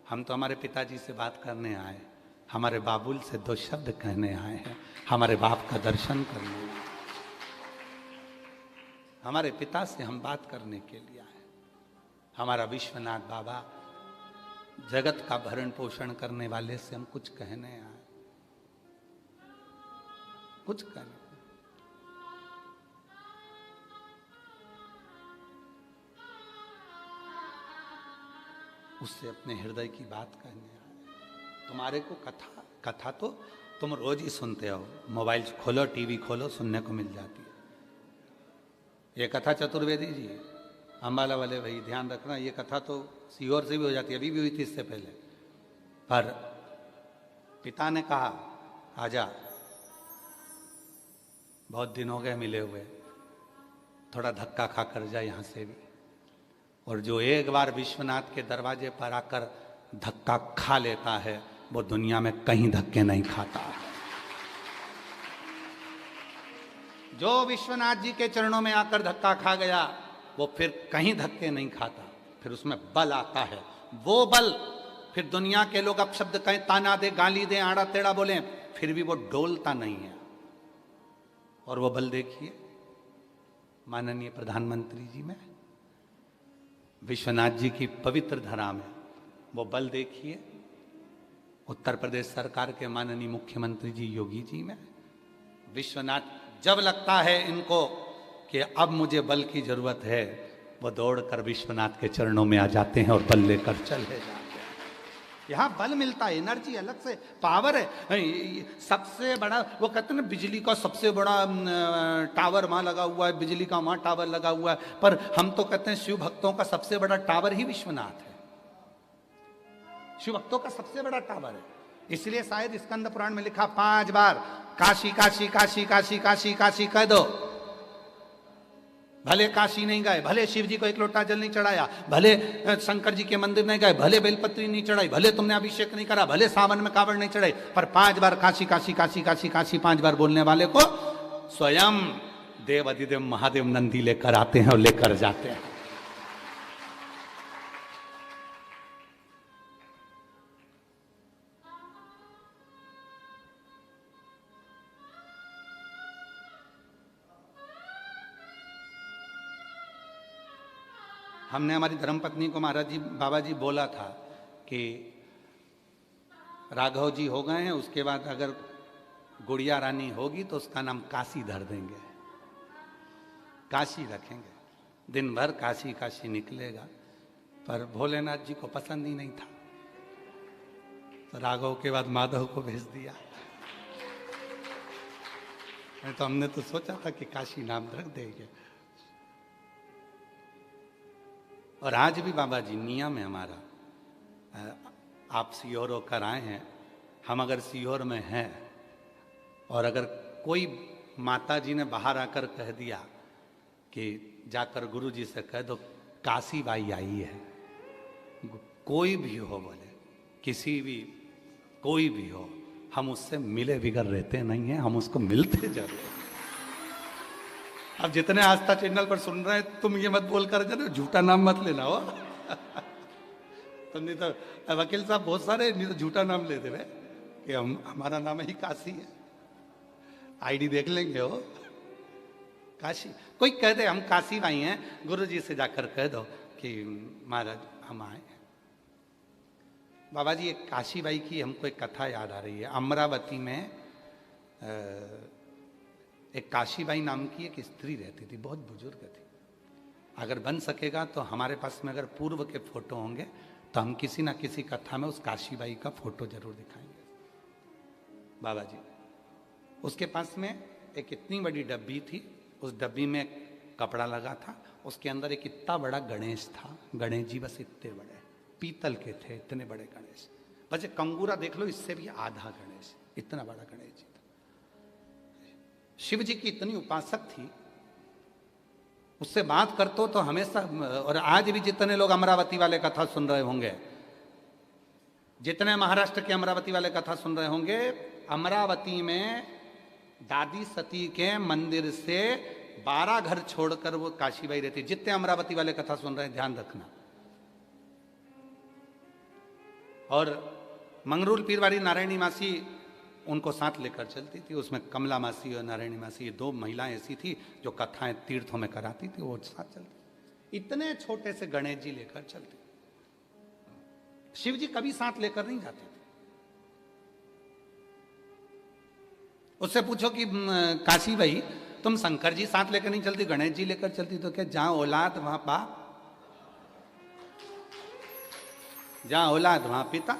हम तो हमारे पिताजी से बात करने आए, हमारे बाबुल से दो शब्द कहने आए हैं, हमारे बाप का दर्शन करने आए, हमारे पिता से हम बात करने के लिए आए। हमारा विश्वनाथ बाबा जगत का भरण पोषण करने वाले से हम कुछ कहने आए, कुछ कहने। उससे अपने हृदय की बात कहने आए। तुम्हारे को कथा तो तुम रोज ही सुनते हो, मोबाइल खोलो, टीवी खोलो, सुनने को मिल जाती है। ये कथा चतुर्वेदी जी, अम्बाला वाले भाई ध्यान रखना, ये कथा तो सीहोर से भी हो जाती है, अभी भी हुई थी इससे पहले। पर पिता ने कहा आजा, बहुत दिन हो गए मिले हुए, थोड़ा धक्का खा कर जा यहाँ से भी। और जो एक बार विश्वनाथ के दरवाजे पर आकर धक्का खा लेता है वो दुनिया में कहीं धक्के नहीं खाता है। जो विश्वनाथ जी के चरणों में आकर धक्का खा गया वो फिर कहीं धक्के नहीं खाता, फिर उसमें बल आता है। वो बल फिर दुनिया के लोग अपशब्द कहें, ताना दे, गाली दे, आड़ा टेढ़ा बोले, फिर भी वो डोलता नहीं है। और वो बल देखिए माननीय प्रधानमंत्री जी में, विश्वनाथ जी की पवित्र धरा में। वो बल देखिए उत्तर प्रदेश सरकार के माननीय मुख्यमंत्री जी योगी जी में। विश्वनाथ जब लगता है इनको कि अब मुझे बल की जरूरत है, वो दौड़कर विश्वनाथ के चरणों में आ जाते हैं और बल लेकर चले जाते हैं। यहाँ बल मिलता है, एनर्जी अलग से, पावर है। सबसे बड़ा वो कहते हैं ना, बिजली का सबसे बड़ा टावर वहाँ लगा हुआ है, बिजली का वहाँ टावर लगा हुआ है, पर हम तो कहते हैं शिव भक्तों का सबसे बड़ा टावर ही विश्वनाथ है। शिव भक्तों का सबसे बड़ा टावर है। इसलिए शायद स्कंद पुराण में लिखा 5 बार काशी काशी काशी काशी काशी काशी कह दो। भले काशी नहीं गए, भले शिव जी को एक लोटा जल नहीं चढ़ाया, भले शंकर जी के मंदिर नहीं गए, भले बेलपत्री नहीं चढ़ाई, भले तुमने अभिषेक नहीं करा, भले सावन में कावड़ नहीं चढ़ाई, पर 5 बार काशी काशी काशी काशी काशी 5 बार बोलने वाले को स्वयं देव अधिदेव महादेव नंदी लेकर आते हैं और लेकर जाते हैं। हमने हमारी धर्मपत्नी को महाराज जी बाबा जी बोला था कि राघव जी हो गए हैं, उसके बाद अगर गुड़िया रानी होगी तो उसका नाम काशी धर देंगे, काशी रखेंगे, दिन भर काशी काशी निकलेगा। पर भोलेनाथ जी को पसंद ही नहीं था, तो राघव के बाद माधव को भेज दिया। तो हमने तो सोचा था कि काशी नाम रख देंगे। और आज भी बाबा जी नियम है हमारा, आप सीहोर होकर आए हैं, हम अगर सीहोर में हैं और अगर कोई माता जी ने बाहर आकर कह दिया कि जाकर गुरु जी से कह दो काशी बाई आई है, कोई भी हो, बोले किसी भी कोई भी हो, हम उससे मिले बिगड़ रहते नहीं हैं, हम उसको मिलते जरूर। अब जितने आस्था चैनल पर सुन रहे हैं, तुम ये मत बोल कर जाना, झूठा नाम मत लेना हो। तुम नहीं तो वकील साहब बहुत सारे नहीं तो झूठा नाम लेते हुए कि हमारा नाम ही काशी है, आईडी देख लेंगे हो काशी। कोई कह दे हम काशी भाई हैं, गुरु जी से जाकर कह दो कि महाराज हम आए। बाबा जी एक काशी बाई की हमको एक कथा याद आ रही है। अमरावती में एक काशीबाई नाम की एक स्त्री रहती थी, बहुत बुजुर्ग थी। अगर बन सकेगा तो हमारे पास में अगर पूर्व के फोटो होंगे तो हम किसी ना किसी कथा में उस काशीबाई का फोटो जरूर दिखाएंगे। बाबा जी उसके पास में एक इतनी बड़ी डब्बी थी, उस डब्बी में कपड़ा लगा था, उसके अंदर एक इतना बड़ा गणेश था। गणेश जी बस इतने बड़े, पीतल के थे, इतने बड़े गणेश। बस एक कंगूरा देख लो, इससे भी आधा गणेश, इतना बड़ा गणेश जी। शिव जी की इतनी उपासक थी, उससे बात करते तो हमेशा, और आज भी जितने लोग अमरावती वाले कथा सुन रहे होंगे, जितने महाराष्ट्र के अमरावती वाले कथा सुन रहे होंगे, अमरावती में दादी सती के मंदिर से 12 घर छोड़कर वो काशीबाई रहती। जितने अमरावती वाले कथा सुन रहे हैं ध्यान रखना। और मंगरूल पीरवारी नारायणी मासी उनको साथ लेकर चलती थी। उसमें कमला मासी और नारायणी मासी, ये 2 महिलाएं ऐसी थी जो कथाएं तीर्थों में कराती थी, वो साथ चलती। इतने छोटे से गणेश जी लेकर चलते, शिव जी कभी साथ लेकर नहीं जाते थे। उससे पूछो कि काशी भाई तुम शंकर जी साथ लेकर नहीं चलती, गणेश जी लेकर चलती, तो क्या जहां औलाद वहां बाप, जहां औलाद वहां पिता।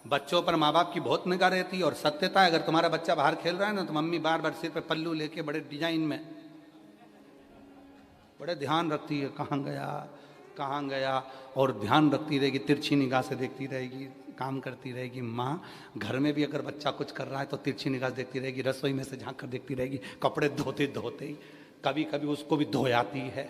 बच्चों पर माँ बाप की बहुत निगाह रहती है और सत्यता है। अगर तुम्हारा बच्चा बाहर खेल रहा है ना, तो मम्मी बार बार सिर पे पल्लू लेके बड़े डिजाइन में बड़े ध्यान रखती है, कहाँ गया कहाँ गया, और ध्यान रखती रहेगी, तिरछी निगाह से देखती रहेगी, काम करती रहेगी। माँ घर में भी अगर बच्चा कुछ कर रहा है तो तिरछी निगाह से देखती रहेगी, रसोई में से झांक कर देखती रहेगी, कपड़े धोते धोते ही कभी कभी उसको भी धोयाती है,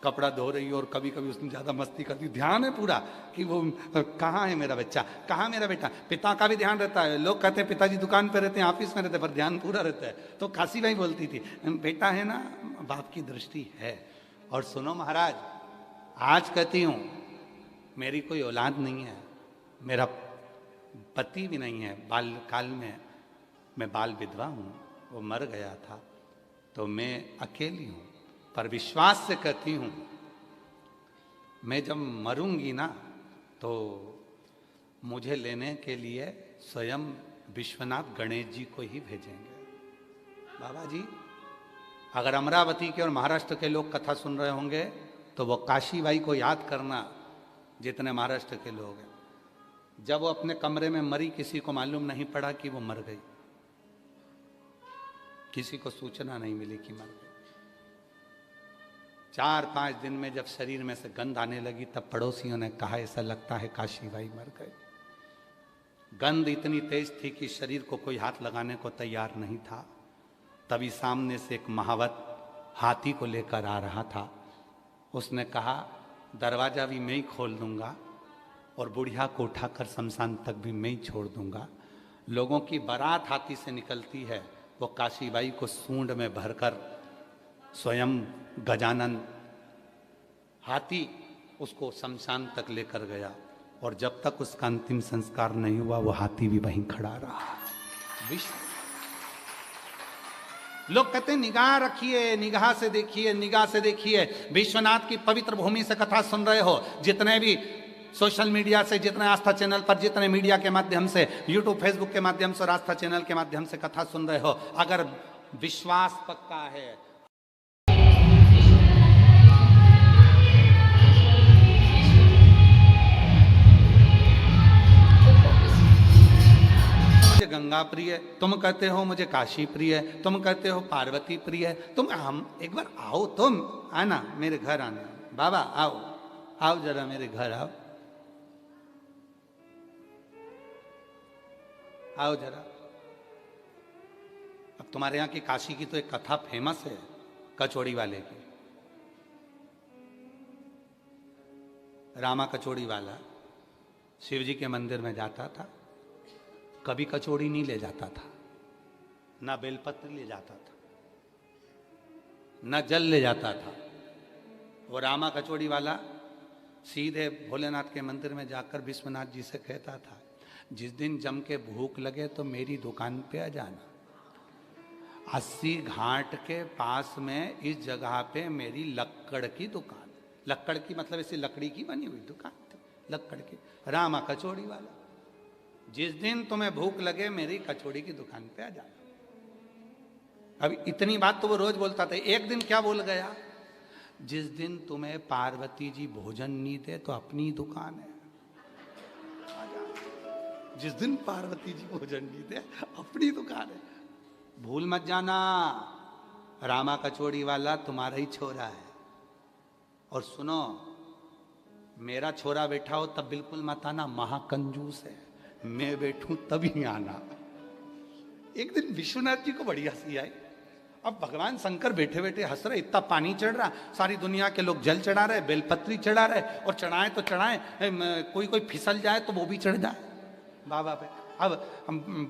कपड़ा धो रही हो और कभी कभी उसने ज़्यादा मस्ती कर दी, ध्यान है पूरा कि वो कहाँ है मेरा बच्चा, कहाँ मेरा बेटा। पिता का भी ध्यान रहता है, लोग कहते हैं पिताजी दुकान पे रहते हैं, ऑफिस में रहते हैं, पर ध्यान पूरा रहता है। तो काशी बाई बोलती थी, बेटा है ना, बाप की दृष्टि है। और सुनो महाराज, आज कहती हूँ मेरी कोई औलाद नहीं है, मेरा पति भी नहीं है, बाल काल में मैं बाल विधवा हूँ, वो मर गया था, तो मैं अकेली हूँ। पर विश्वास से कहती हूँ मैं जब मरूंगी ना तो मुझे लेने के लिए स्वयं विश्वनाथ गणेश जी को ही भेजेंगे। बाबा जी, अगर अमरावती के और महाराष्ट्र के लोग कथा सुन रहे होंगे तो वो काशी बाई को याद करना, जितने महाराष्ट्र के लोग हैं। जब वो अपने कमरे में मरी, किसी को मालूम नहीं पड़ा कि वो मर गई, किसी को सूचना नहीं मिली कि मर गई। 4-5 दिन में जब शरीर में से गंध आने लगी तब पड़ोसियों ने कहा ऐसा लगता है काशी बाई मर गए। गंध इतनी तेज थी कि शरीर को कोई हाथ लगाने को तैयार नहीं था। तभी सामने से एक महावत हाथी को लेकर आ रहा था। उसने कहा दरवाजा भी मैं ही खोल दूंगा और बुढ़िया को उठाकर शमशान तक भी मैं ही छोड़ दूंगा। लोगों की बारात हाथी से निकलती है, वो काशी बाई को सूंड में भरकर स्वयं गजानन हाथी उसको शमशान तक लेकर गया, और जब तक उसका अंतिम संस्कार नहीं हुआ वो हाथी भी वहीं खड़ा रहा। लोग कहते हैं निगाह रखिए, निगाह से देखिए, निगाह से देखिए। विश्वनाथ की पवित्र भूमि से कथा सुन रहे हो, जितने भी सोशल मीडिया से, जितने आस्था चैनल पर, जितने मीडिया के माध्यम से, यूट्यूब फेसबुक के माध्यम से और आस्था चैनल के माध्यम से कथा सुन रहे हो, अगर विश्वास पक्का है, मुझे गंगा प्रिय, तुम कहते हो मुझे काशी प्रिय, तुम कहते हो पार्वती प्रिय, तुम हम एक बार आओ, तुम आना मेरे घर, आना बाबा, आओ आओ जरा मेरे घर आओ, आओ जरा। अब तुम्हारे यहाँ की काशी की तो एक कथा फेमस है, कचौड़ी वाले की। रामा कचौड़ी वाला शिव जी के मंदिर में जाता था, कभी कचौड़ी नहीं ले जाता था, ना बेलपत्र ले जाता था, ना जल ले जाता था। वो रामा कचौड़ी वाला सीधे भोलेनाथ के मंदिर में जाकर विश्वनाथ जी से कहता था, जिस दिन जम के भूख लगे तो मेरी दुकान पे आ जाना। 80 घाट के पास में इस जगह पे मेरी लक्कड़ की दुकान, लक्कड़ की मतलब ऐसी लकड़ी की बनी हुई दुकान थी, लक्कड़ की, रामा कचौड़ी वाला। जिस दिन तुम्हें भूख लगे मेरी कचौड़ी की दुकान पे आ जाना। अब इतनी बात तो वो रोज बोलता था। एक दिन क्या बोल गया, जिस दिन तुम्हें पार्वती जी भोजन नहीं दे तो अपनी दुकान है, जिस दिन पार्वती जी भोजन नहीं दे अपनी दुकान है। भूल मत जाना, रामा कचौड़ी वाला तुम्हारा ही छोरा है। और सुनो, मेरा छोरा बैठा हो तब बिल्कुल मत आना, महाकंजूस है, मैं बैठूं तभी आना। एक दिन विश्वनाथ जी को बड़ी हंसी आई। अब भगवान शंकर बैठे बैठे हंस रहे, इतना पानी चढ़ रहा, सारी दुनिया के लोग जल चढ़ा रहे, बेलपत्री चढ़ा रहे, और चढ़ाए तो चढ़ाए, कोई कोई फिसल जाए तो वो भी चढ़ जाए बाबा पे। अब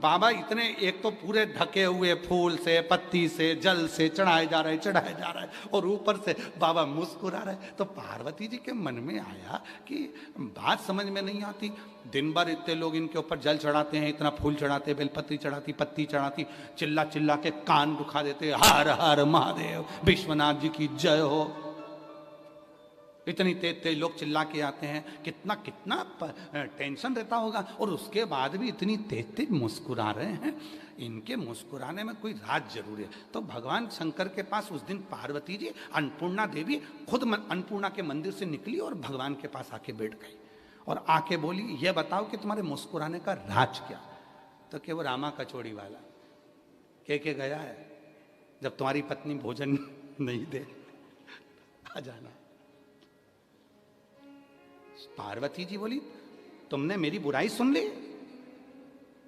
बाबा इतने, एक तो पूरे ढके हुए फूल से, पत्ती से, जल से चढ़ाए जा रहे, चढ़ाए जा रहे, और ऊपर से बाबा मुस्कुरा रहे। तो पार्वती जी के मन में आया कि बात समझ में नहीं आती, दिन भर इतने लोग इनके ऊपर जल चढ़ाते हैं, इतना फूल चढ़ाते, बेलपत्री चढ़ाती, पत्ती चढ़ाती, चिल्ला चिल्ला के कान दुखा देते, हर हर महादेव, विश्वनाथ जी की जय हो। इतनी तेज तेज लोग चिल्ला के आते हैं, कितना कितना टेंशन रहता होगा, और उसके बाद भी इतनी तेज तेज मुस्कुरा रहे हैं। इनके मुस्कुराने में कोई राज जरूर है। तो भगवान शंकर के पास उस दिन पार्वती जी, अन्नपूर्णा देवी खुद अन्नपूर्णा के मंदिर से निकली और भगवान के पास आके बैठ गई और आके बोली, ये बताओ कि तुम्हारे मुस्कुराने का राज क्या। तो कि वो रामा कचौड़ी वाला कह के गया है, जब तुम्हारी पत्नी भोजन नहीं दे आ जाना। पार्वती जी बोली, तुमने मेरी बुराई सुन ली।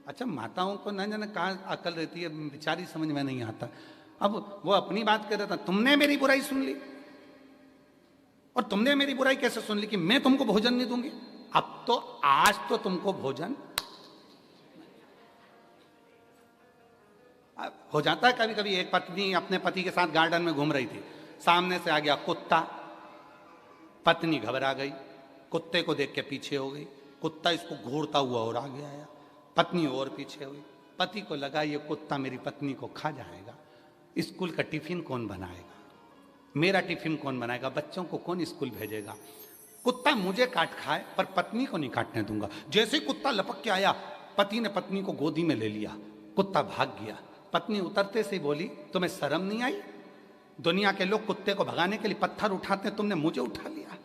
अच्छा, माताओं को न जाने कहाँ अकल रहती है, बेचारी समझ में नहीं आता। अब वो अपनी बात कर रहा था, तुमने मेरी बुराई सुन ली। और तुमने मेरी बुराई कैसे सुन ली कि मैं तुमको भोजन नहीं दूंगी? अब तो आज तो तुमको भोजन हो जाता है। कभी कभी एक पत्नी अपने पति के साथ गार्डन में घूम रही थी, सामने से आ गया कुत्ता, पत्नी घबरा गई, कुत्ते को देख के पीछे हो गई, कुत्ता इसको घूरता हुआ और आगे आया, पत्नी और पीछे हुई। पति को लगा ये कुत्ता मेरी पत्नी को खा जाएगा, स्कूल का टिफिन कौन बनाएगा, मेरा टिफिन कौन बनाएगा, बच्चों को कौन स्कूल भेजेगा, कुत्ता मुझे काट खाए पर पत्नी को नहीं काटने दूंगा। जैसे ही कुत्ता लपक के आया, पति ने पत्नी को गोदी में ले लिया, कुत्ता भाग गया। पत्नी उतरते से बोली, तुम्हें शर्म नहीं आई? दुनिया के लोग कुत्ते को भगाने के लिए पत्थर उठाते, तुमने मुझे उठा लिया।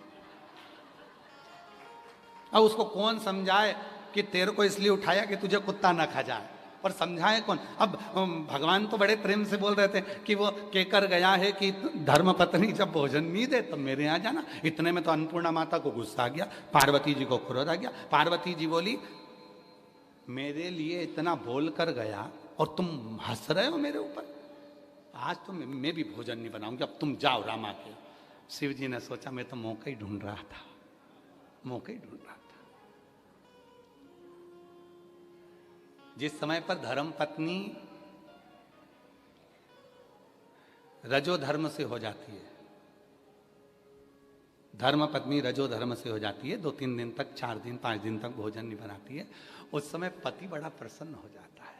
अब उसको कौन समझाए कि तेरे को इसलिए उठाया कि तुझे कुत्ता ना खा जाए, और समझाए कौन? अब भगवान तो बड़े प्रेम से बोल रहे थे कि वो केकर गया है कि धर्म पत्नी जब भोजन नहीं दे तो मेरे यहाँ जाना। इतने में तो अन्नपूर्णा माता को गुस्सा आ गया, पार्वती जी को क्रोध आ गया। पार्वती जी बोली, मेरे लिए इतना बोल कर गया और तुम हंस रहे हो मेरे ऊपर, आज तो मैं भी भोजन नहीं बनाऊंगी, अब तुम जाओ रामा के। शिव जी ने सोचा मैं तो मौका ही ढूंढ रहा था, मौका ही ढूंढ रहा था। जिस समय पर धर्म पत्नी रजो धर्म से हो जाती है, धर्म पत्नी रजो धर्म से हो जाती है, 2-3 दिन तक, 4 दिन 5 दिन तक भोजन नहीं बनाती है, उस समय पति बड़ा प्रसन्न हो जाता है।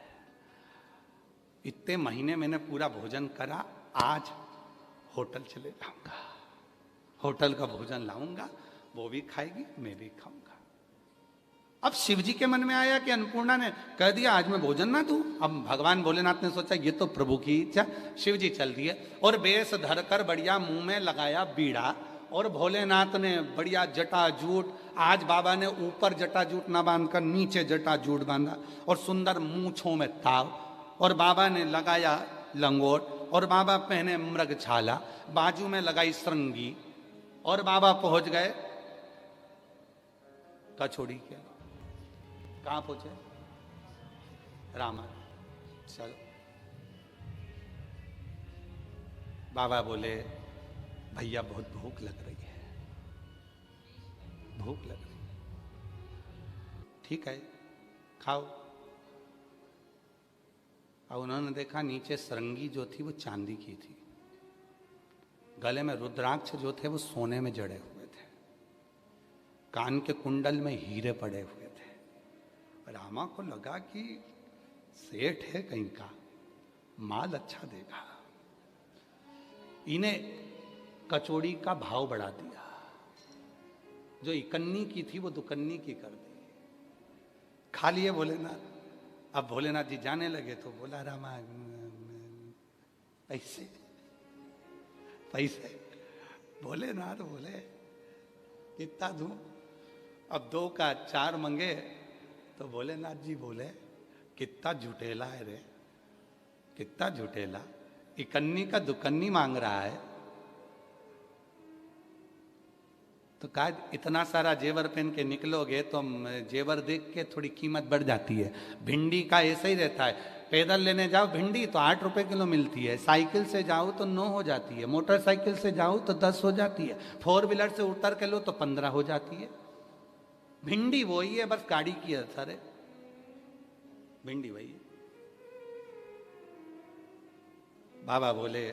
इतने महीने मैंने पूरा भोजन करा, आज होटल चले जाऊंगा, होटल का भोजन लाऊंगा, वो भी खाएगी मैं भी खाऊंगा। अब शिव जी के मन में आया कि अन्नपूर्णा ने कह दिया आज मैं भोजन ना दूं। अब भगवान भोलेनाथ ने सोचा ये तो प्रभु की इच्छा। शिव जी चल दिए और बेस धरकर बढ़िया मुंह में लगाया बीड़ा, और भोलेनाथ ने बढ़िया जटाजूट, आज बाबा ने ऊपर जटाजूट ना बांधकर नीचे जटाजूट बांधा, और सुंदर मूंछों में ताव, और बाबा ने लगाया लंगोट, और बाबा पहने मृग छाला, बाजू में लगाई श्रृंगी, और बाबा पहुंच गए कचौड़ी के। कहां पहुंचे? रामा। चलो, बाबा बोले भैया बहुत भूख लग रही है, भूख लग रही है, ठीक है खाओ। और उन्होंने देखा नीचे सरंगी जो थी वो चांदी की थी, गले में रुद्राक्ष जो थे वो सोने में जड़े हुए थे, कान के कुंडल में हीरे पड़े हुए थे। रामा को लगा कि सेठ है कहीं का, माल अच्छा देगा। इन्हें कचौड़ी का भाव बढ़ा दिया, जो इकन्नी की थी वो दुकन्नी की कर दी। खा लिए भोलेनाथ। अब भोलेनाथ जी जाने लगे तो बोला रामा पैसे पैसे। भोलेनाथ बोले कितना दूं? अब 2 का 4 मंगे तो भोलेनाथ जी बोले कितना झुटेला है रे, कितना झुटेला, इकन्नी का दुकन्नी मांग रहा है। तो कहा इतना सारा जेवर पहन के निकलोगे तो जेवर देख के थोड़ी कीमत बढ़ जाती है। भिंडी का ऐसा ही रहता है, पैदल लेने जाओ भिंडी तो 8 रुपए किलो मिलती है, साइकिल से जाओ तो 9 हो जाती है, मोटरसाइकिल से जाओ तो 10 हो जाती है, 4 व्हीलर से उतर के लो तो 15 हो जाती है। भिंडी वही है, बस गाड़ी की असर है, भिंडी वही है। बाबा बोले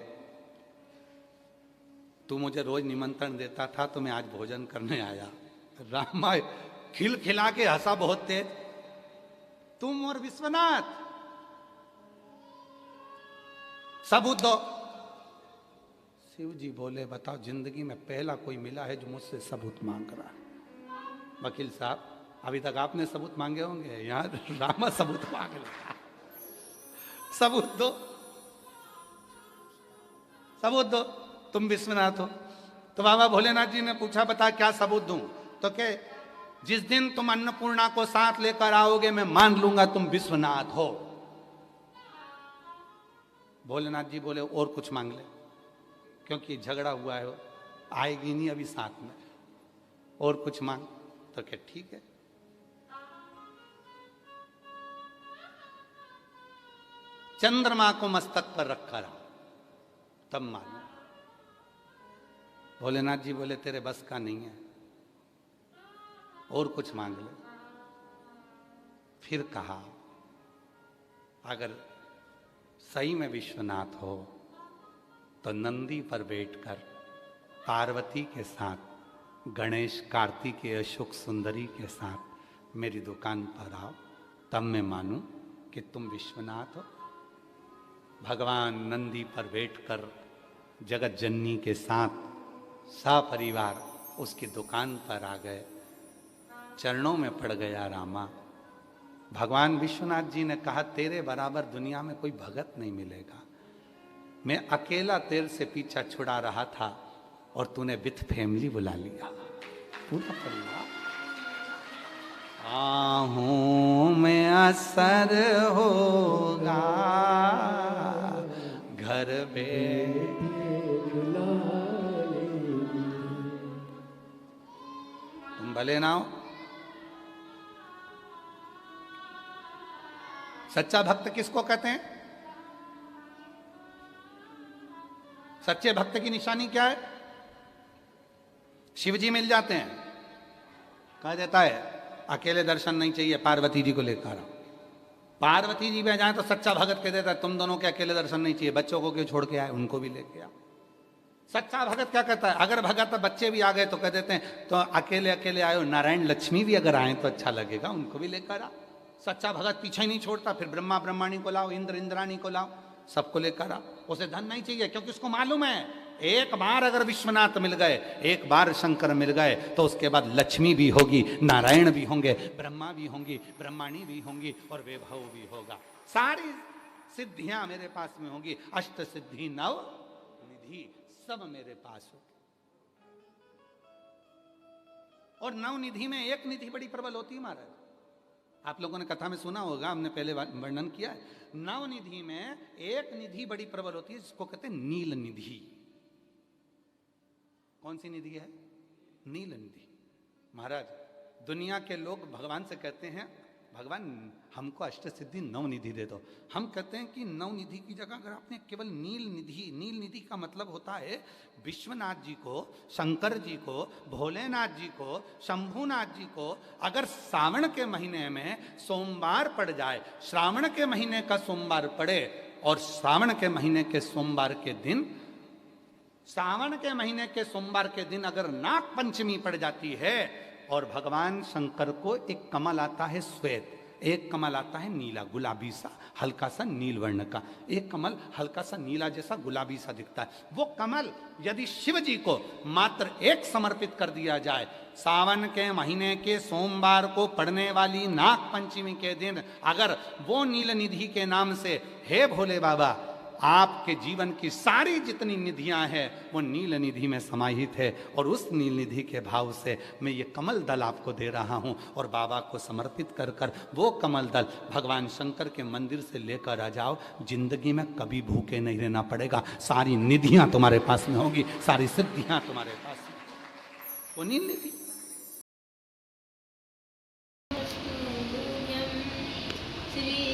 तू मुझे रोज निमंत्रण देता था तो मैं आज भोजन करने आया। रामा खिलखिला के हंसा बहुत तेज, तुम और विश्वनाथ सबूत दो। शिव जी बोले बताओ, जिंदगी में पहला कोई मिला है जो मुझसे सबूत मांग रहा है। वकील साहब अभी तक आपने सबूत मांगे होंगे, यहां रामा सबूत मांग रहा, सबूत दो, सबूत दो, तुम विश्वनाथ हो। तो बाबा भोलेनाथ जी ने पूछा बता क्या सबूत दूं? तो क्या, जिस दिन तुम अन्नपूर्णा को साथ लेकर आओगे मैं मान लूंगा तुम विश्वनाथ हो। भोलेनाथ जी बोले और कुछ मांग ले, क्योंकि झगड़ा हुआ है, आएगी नहीं अभी साथ में, और कुछ मांग। तो क्या ठीक है। चंद्रमा को मस्तक पर रखा रहा, तब मानो। भोलेनाथ जी बोले तेरे बस का नहीं है, और कुछ मांग ले। फिर कहा अगर सही में विश्वनाथ हो तो नंदी पर बैठकर पार्वती के साथ, गणेश कार्तिकेय शुक सुंदरी के साथ मेरी दुकान पर आओ, तब मैं मानूं कि तुम विश्वनाथ हो। भगवान नंदी पर बैठकर जगत जननी के साथ सपरिवार उसकी दुकान पर आ गए, चरणों में पड़ गया रामा। भगवान विश्वनाथ जी ने कहा तेरे बराबर दुनिया में कोई भगत नहीं मिलेगा। मैं अकेला तेरे से पीछा छुड़ा रहा था और तूने विथ फैमिली बुला लिया, पूरा परिवार। आहूं में असर होगा घर में, तुम भले ना हो। सच्चा भक्त किसको कहते हैं? सच्चे भक्त की निशानी क्या है? शिव जी मिल जाते हैं, कह देता है अकेले दर्शन नहीं चाहिए, पार्वती जी को लेकर आओ। पार्वती जी में जाए तो सच्चा भगत कह देता है तुम दोनों के अकेले दर्शन नहीं चाहिए, बच्चों को क्यों छोड़ के आए, उनको भी लेके आओ। सच्चा भगत क्या कहता है? अगर भगत बच्चे भी आ गए तो कह देते हैं तो अकेले अकेले आए, नारायण लक्ष्मी भी अगर आए तो अच्छा लगेगा, उनको भी लेकर आओ। सच्चा भगत पीछे नहीं छोड़ता, फिर ब्रह्मा ब्रह्माणी को लाओ, इंद्र इंद्राणी को लाओ, सबको लेकर आओ। उसे धन नहीं चाहिए, क्योंकि उसको मालूम है एक बार अगर विश्वनाथ मिल गए, एक बार शंकर मिल गए तो उसके बाद लक्ष्मी भी होगी, नारायण भी होंगे, ब्रह्मा भी होंगी, ब्रह्माणी भी होंगी और वैभव भी होगा। सारी सिद्धियां मेरे पास में होंगी, अष्ट सिद्धि नव निधि सब मेरे पास हो। और नव निधि में एक निधि बड़ी प्रबल होती है महाराज, आप लोगों ने कथा में सुना होगा, हमने पहले वर्णन किया है। नव निधि में एक निधि बड़ी प्रबल होती है जिसको कहते हैं नील निधि। कौन सी निधि है? नील निधि। महाराज दुनिया के लोग भगवान से कहते हैं भगवान हमको अष्ट सिद्धि नव निधि दे दो। हम कहते हैं कि नव निधि की जगह अगर आपने केवल नील निधि का मतलब होता है विश्वनाथ जी को, शंकर जी को, भोलेनाथ जी को, शंभुनाथ जी को अगर श्रावण के महीने में सोमवार पड़ जाए, श्रावण के महीने का सोमवार पड़े और श्रावण के महीने के सोमवार के दिन, श्रावण के महीने के सोमवार के दिन अगर नाग पंचमी पड़ जाती है और भगवान शंकर को एक कमल आता है श्वेत, एक कमल आता है नीला गुलाबी सा, हल्का सा नील वर्ण का, एक कमल हल्का सा नीला जैसा गुलाबी सा दिखता है, वो कमल यदि शिव जी को मात्र एक समर्पित कर दिया जाए, सावन के महीने के सोमवार को पड़ने वाली नाग पंचमी के दिन अगर वो नील निधि के नाम से हे भोले बाबा आपके जीवन की सारी जितनी निधियां हैं वो नील निधि में समाहित है, और उस नील निधि के भाव से मैं ये कमल दल आपको दे रहा हूं और बाबा को समर्पित कर कर वो कमल दल भगवान शंकर के मंदिर से लेकर आ जाओ, जिंदगी में कभी भूखे नहीं रहना पड़ेगा, सारी निधियां तुम्हारे पास में होगी, सारी सिद्धियां तुम्हारे पास में, वो नील निधि। श्री